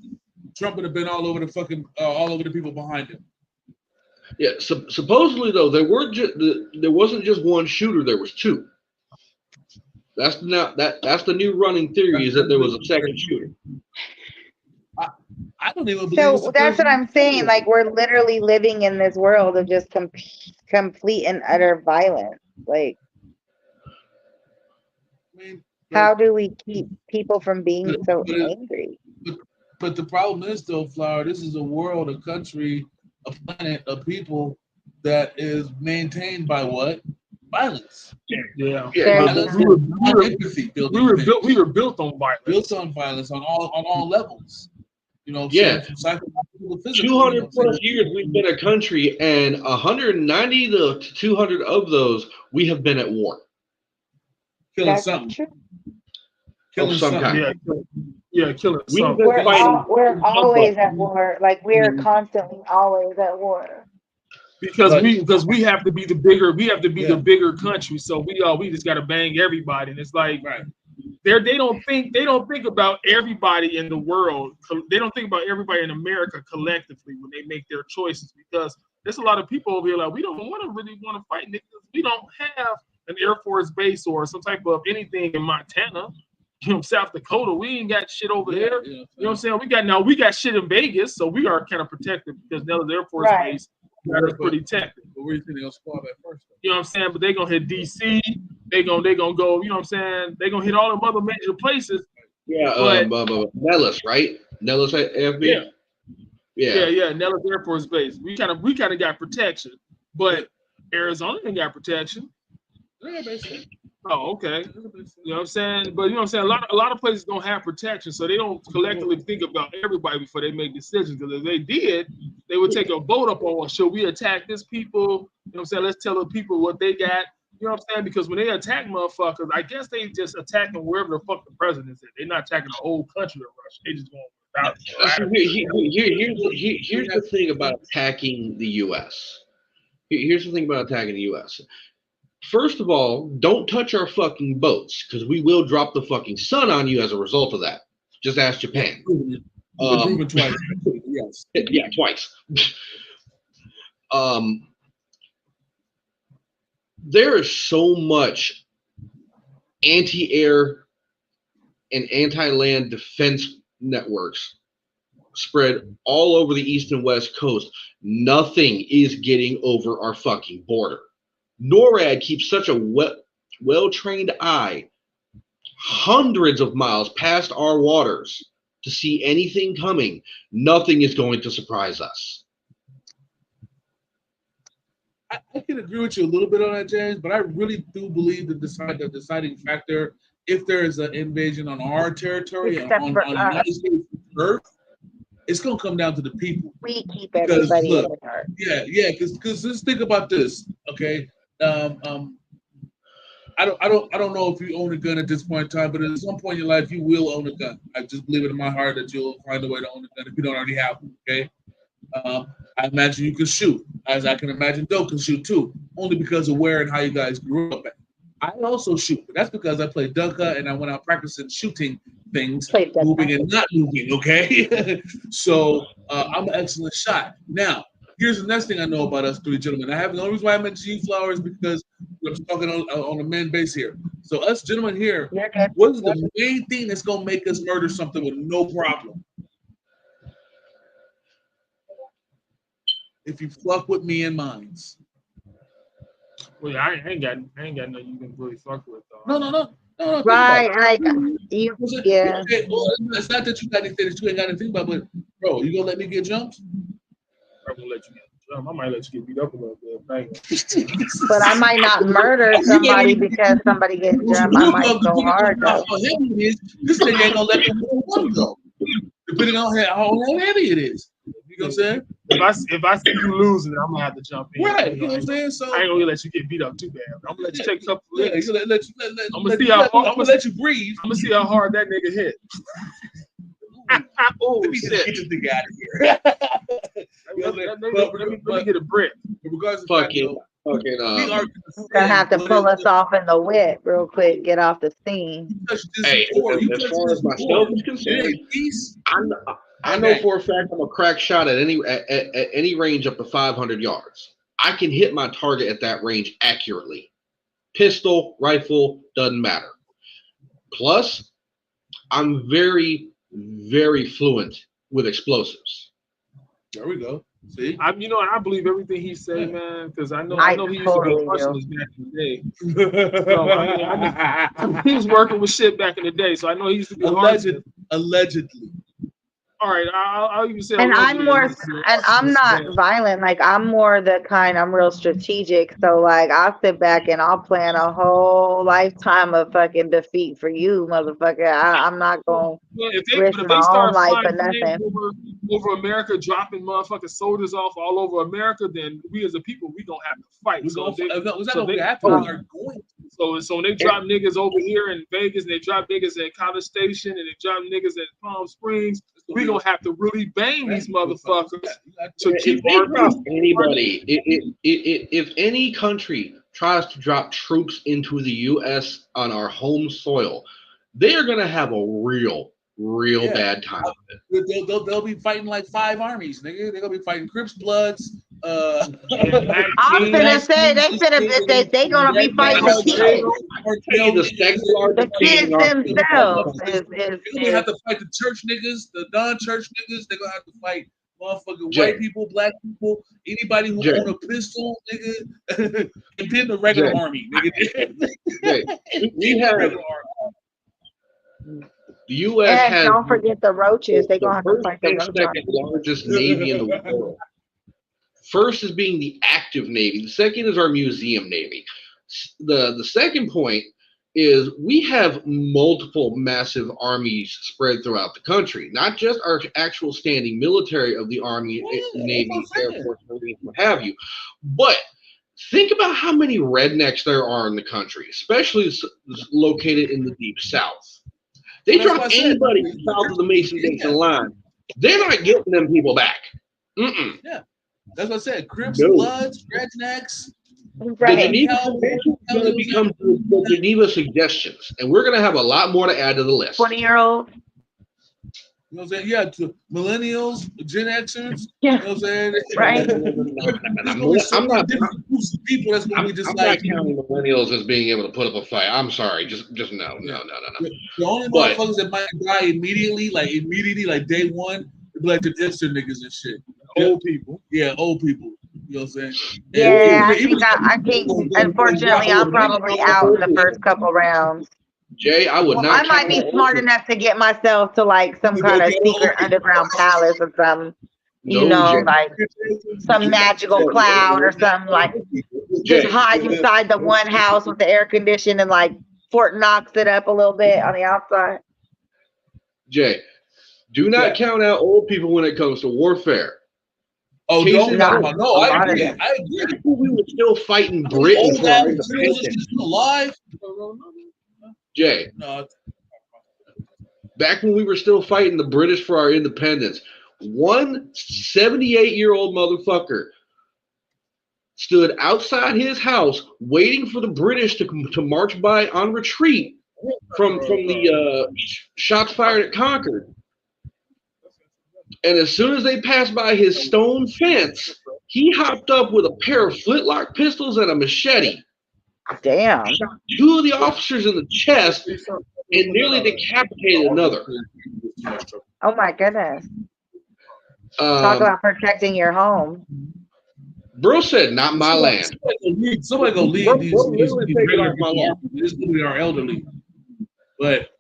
Trump would have been all over the fucking all over the people behind him. Yeah, supposedly though there wasn't just one shooter, there was two. That's the new running theory, is that there was a second shooter. I don't even believe. So that's what I'm saying. Like, we're literally living in this world of just complete and utter violence. Like, I mean, how do we keep people from being so angry? But the problem is, though, Flower, this is a world, a country, a planet, a people that is maintained by what? Violence. Yeah. Violence, We were built on violence. Built on violence on all levels. You know, yeah. from psychological to physical. 200 plus years we've been a country, and 190 to 200 of those we have been at war. Killing That's something. true. Killing some something. kind. Yeah, killing We've something. been We're fighting. always at war. Like, we're constantly always at war. Because we have to be the bigger country, so we just gotta bang everybody, and it's like they don't think about everybody in the world. They don't think about everybody in America collectively when they make their choices, because there's a lot of people over here like, we don't really want to fight because we don't have an Air Force base or some type of anything in Montana. You know, South Dakota, we ain't got shit over there. You know what I'm saying? We got shit in Vegas, so we are kind of protected because now the Air Force base is pretty technical. But where do you think they're gonna squad at first? You know what I'm saying? But they gonna hit DC. They gonna go. You know what I'm saying? They gonna hit all the other major places. Yeah, Nellis, right? Nellis FB. Yeah. Nellis Air Force Base. We kind of got protection, but Arizona ain't got protection. Yeah, basically. Oh, okay. You know what I'm saying? But you know what I'm saying? A lot of places don't have protection, so they don't collectively think about everybody before they make decisions. Because if they did, they would take a vote up on, should we attack this people? You know what I'm saying? Let's tell the people what they got. You know what I'm saying? Because when they attack motherfuckers, I guess they just attacking wherever the fuck the president's at. They're not attacking the whole country of Russia. They just going without. Here's the thing about attacking the U.S. Here's the thing about attacking the U.S. First of all, don't touch our fucking boats, because we will drop the fucking sun on you as a result of that. Just ask Japan. Proven twice. Yes. Yeah, twice. There is so much anti-air and anti-land defense networks spread all over the east and west coast. Nothing is getting over our fucking border. NORAD keeps such a well-trained eye hundreds of miles past our waters to see anything coming. Nothing is going to surprise us. I can agree with you a little bit on that, James, but I really do believe the deciding factor, if there is an invasion on our territory, on United States Earth, it's going to come down to the people. We keep everybody in our. Yeah, because just think about this, okay? I don't know if you own a gun at this point in time, but at some point in your life you will own a gun. I just believe it in my heart that you'll find a way to own a gun if you don't already have one. Okay. I imagine you can shoot, as I can imagine Doe can shoot too, only because of where and how you guys grew up at. I also shoot, but that's because I played Dunka and I went out practicing shooting things Played that moving time. and not moving. Okay, so I'm an excellent shot. Now, here's the next thing I know about us three gentlemen. The only reason why I mentioned you, Flowers, because I'm talking on the men base here. So us gentlemen here, You're good. what is the main thing that's gonna make us murder something with no problem? If you fuck with me and mines. Well, I ain't got nothing you can really fuck with though. No. Think Right, about like it. you, Okay, yeah. okay, well, it's not that you got anything that you ain't got anything about, but bro, you gonna let me get jumped? I'm gonna let you get jumped. I might let you get beat up a little bit. Bang. But I might not murder somebody because somebody gets jumped. I might go hard though. How heavy it is, this nigga ain't gonna let me one go. Depending on how heavy it is. You know what I'm saying? If I see you losing, I'm gonna have to jump in. Right, you know what I'm saying? So I ain't gonna let you get beat up too bad. I'm gonna let you take a couple yeah, licks. you let I'm gonna see how hard. I'm gonna let you breathe. I'm gonna see how hard that nigga hit. Oh Let me just shit! get this nigga out of here. Let me get a brick. Regardless of Fucking we are Gonna have to pull us off in the whip real quick, get off the scene. Hey, as far as myself is concerned, I know for a fact I'm a crack shot at any range up to 500 yards. I can hit my target at that range accurately. Pistol, rifle, doesn't matter. Plus, I'm very, very fluent with explosives. There we go. See, I believe everything he said, man, because I know he used totally to be crushing this back in the day. So, I mean, he was working with shit back in the day, so I know he used to be allegedly. All right, I'll even say. And I'm not violent. Like I'm more the kind. I'm real strategic. So like I'll sit back and I'll plan a whole lifetime of fucking defeat for you, motherfucker. I'm not gonna risk my own life for nothing. Over America, dropping motherfucking soldiers off all over America, then we as a people we gonna have to fight. So when they drop niggas over here in Vegas, and they drop niggas at College Station, and they drop niggas at Palm Springs, we gonna have to really bang these motherfuckers to keep our peace. Anybody, if any country tries to drop troops into the U.S. on our home soil, they are gonna have a real bad time with it. They'll be fighting like 5 armies, nigga. They're gonna be fighting Crips, Bloods. I'm gonna say they gonna be fighting the kids themselves. They're gonna have to fight the church niggas, the non-church niggas. They're gonna have to fight motherfucking white people, black people, anybody who own a pistol, nigga, and then the regular army, nigga. We have. The U.S. has. Don't forget the roaches. They gonna have to fight the roaches. Second largest navy in the world. First is being the active navy. The second is our museum navy. The second point is we have multiple massive armies spread throughout the country, not just our actual standing military of the Army, Navy, Air Force, Marines, what have you, but think about how many rednecks there are in the country, especially located in the deep south. They drop anybody south of the Mason-Dixon line, they're not getting them people back. Yeah, that's what I said. Crips, Bloods, rednecks. Right. The Geneva Convention is going to become the Geneva Suggestions, and we're going to have a lot more to add to the list. 20-year-old. You know what I'm saying? Yeah, to millennials, Gen Xers. Yeah. You know what I'm saying? Right. I'm not different groups of people that's going to be just I'm like. not counting millennials as being able to put up a fight. I'm sorry. Just no. The only motherfuckers that might die immediately, like day one, be like the Insta niggas and shit. Old people. Yeah, old people. You know what I'm saying? Yeah, I think unfortunately I'm probably out in the first couple rounds. Jay, I would not. I might be smart enough to get myself to like some kind of secret underground palace or something. You know, like some magical cloud or something, like just hide inside the one house with the air conditioning and like Fort Knox it up a little bit on the outside. Jay, do not count out old people when it comes to warfare. Oh, no, I agree. We were still fighting Britain for our independence. Alive? Jay, back when we were still fighting the British for our independence, one 78-year-old motherfucker stood outside his house waiting for the British to march by on retreat from the shots fired at Concord. And as soon as they passed by his stone fence, he hopped up with a pair of flintlock pistols and a machete. Damn. Shot 2 of the officers in the chest and nearly decapitated another. Oh my goodness. Talk about protecting your home. Bro said, "Not my land." Somebody go lead these regular people. This movie are elderly. But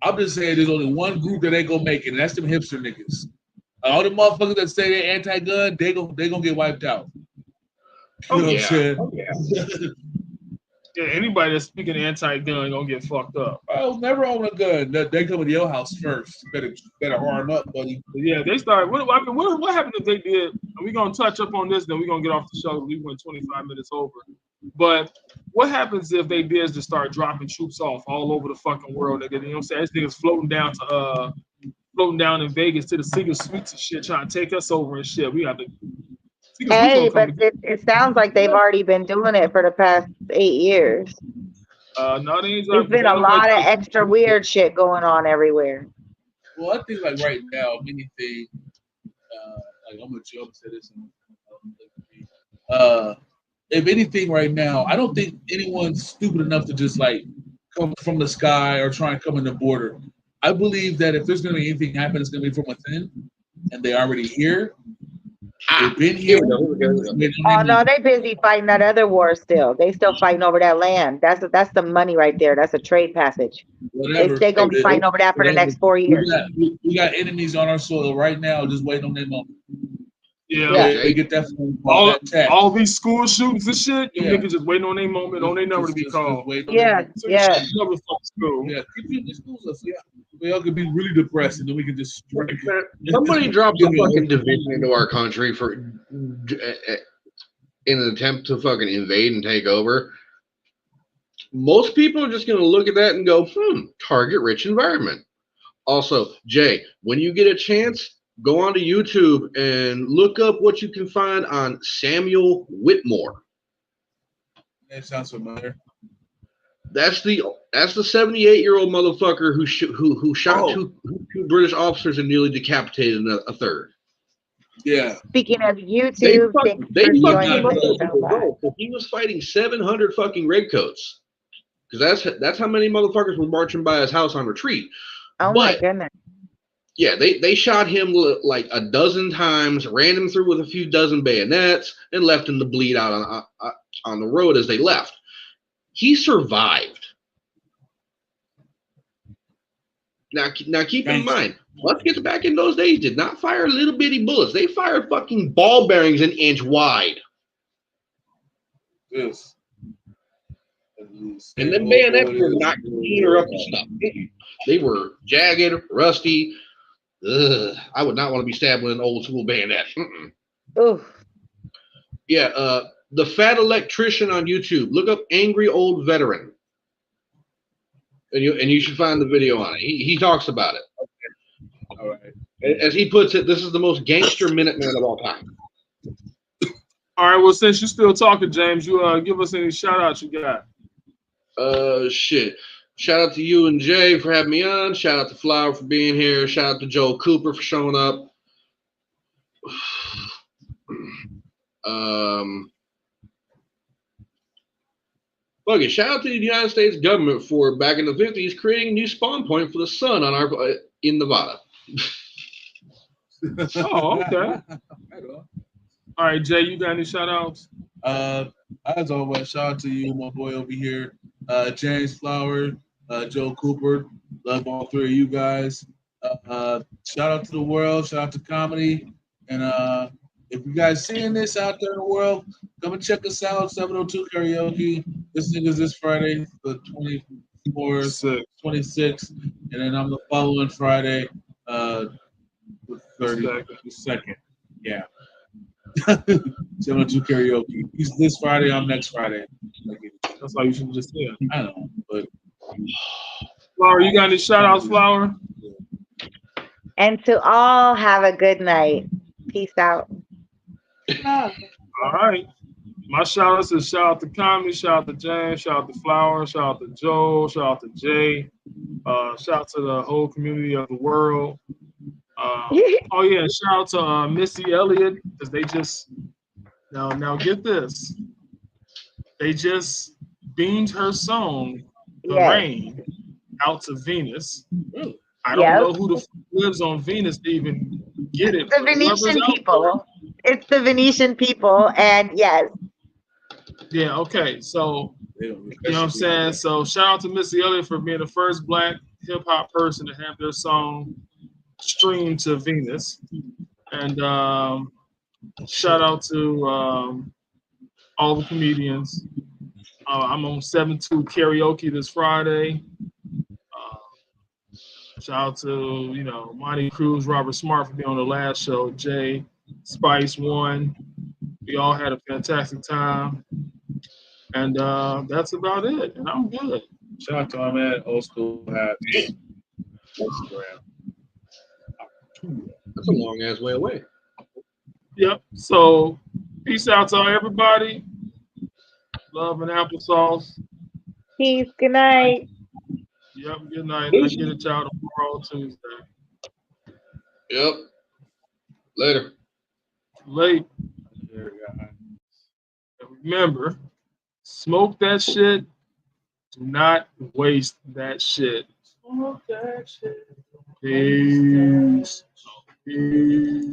I'm just saying there's only one group that ain't gonna make it, and that's them hipster niggas. All the motherfuckers that say they're anti-gun, they gonna get wiped out. You know what I'm saying? Oh, yeah. Yeah, anybody that's speaking anti-gun gonna get fucked up. I was never own a gun. They come to your house first. Better arm up, buddy. Yeah, they started. What happened if they did? And we're gonna touch up on this, then we're gonna get off the show. We went 25 minutes over. But what happens if they did just start dropping troops off all over the fucking world? Nigga, you know what I'm saying? This nigga's floating down in Vegas to the Seagull Suites and shit, trying to take us over and shit. We got to. Hey, but it sounds like they've already been doing it for the past 8 years. No, there's been a lot of extra weird shit going on everywhere. Well, I think like right now, anything, like I'm gonna say this. If anything, right now, I don't think anyone's stupid enough to just like come from the sky or try and come in the border. I believe that if there's gonna be anything happen, it's gonna be from within, and they already here. They've been here. Oh no, they busy fighting that other war still. They still fighting over that land. That's the money right there. That's a trade passage. They gonna be fighting over that for the next 4 years. We got enemies on our soil right now, just waiting on their moment. Yeah, they get that phone call. All these school shootings and shit. You niggas just waiting on their moment, on their number to be called. Yeah. Yeah, keep the schools up. Yeah, we all could be really depressed, and then we can just strike. Somebody dropped a fucking division into our country for in an attempt to fucking invade and take over. Most people are just gonna look at that and go, target-rich environment. Also, Jay, when you get a chance, go onto YouTube and look up what you can find on Samuel Whitmore. That sounds familiar. That's the 78-year-old motherfucker who shot two British officers and nearly decapitated a third. Yeah. Speaking of YouTube, he was fighting 700 fucking redcoats. Because that's how many motherfuckers were marching by his house on retreat. Oh my goodness. Yeah, they shot him like a dozen times, ran him through with a few dozen bayonets, and left him to bleed out on the road as they left. He survived. Now keep in mind, muskets back in those days did not fire little bitty bullets. They fired fucking ball bearings an inch wide. Yes. And then bayonets were not cleaner up the stuff. They were jagged, rusty. Ugh, I would not want to be stabbed with an old school bayonet. Oof. Yeah, the Fat Electrician on YouTube. Look up Angry Old Veteran. And you should find the video on it. He talks about it. Okay. All right. As he puts it, this is the most gangster Minuteman of all time. All right, well, since you're still talking, James, you give us any shout outs you got. Shit. Shout out to you and Jay for having me on. Shout out to Flower for being here. Shout out to Joel Cooper for showing up. Fuck it. Shout out to the United States government for back in the 50s creating a new spawn point for the sun on our in Nevada. Oh, okay. All right, Jay, you got any shout outs? As always, shout out to you, my boy over here. James Flower, Joe Cooper, love all three of you guys. Shout out to the world, shout out to comedy. And if you guys seeing this out there in the world, come and check us out, 702 Karaoke. This nigga's this Friday, the 24th, 26th. And then I'm the following Friday, the 32nd. Yeah. 702 Karaoke. He's this Friday, I'm next Friday. That's all you should just say. I know, but Flower, you got any shout outs, Flower? And to all, have a good night. Peace out. All right. My shout outs is shout out to Tommy, shout out to James, shout out to Flower, shout out to Joe, shout out to Jay, shout out to the whole community of the world. Oh yeah, shout out to Missy Elliott because they just now get this. They just beamed her song "The Yes. Rain" out to Venus. Really? I don't Yep. know who the fuck lives on Venus to even get it. The but whoever's Venetian out people. It's the Venetian people, and yes, there- Yeah. Okay. So They don't you know what I'm saying. So shout out to Missy Elliott for being the first Black hip hop person to have their song streamed to Venus, and shout out to all the comedians. I'm on 7-2 karaoke this Friday. Shout out to, Monty Cruz, Robert Smart for being on the last show, Jay, Spice One. We all had a fantastic time. And that's about it. And I'm good. Shout out to my man, Old School Hat. Instagram. That's a long ass way away. Yep. So peace out to everybody. Love and applesauce. peace. Good night. Yep. Good night. I get it y'all tomorrow, Tuesday. Yep. Later. Late. Remember, smoke that shit. Do not waste that shit. Smoke that shit. Peace. Peace.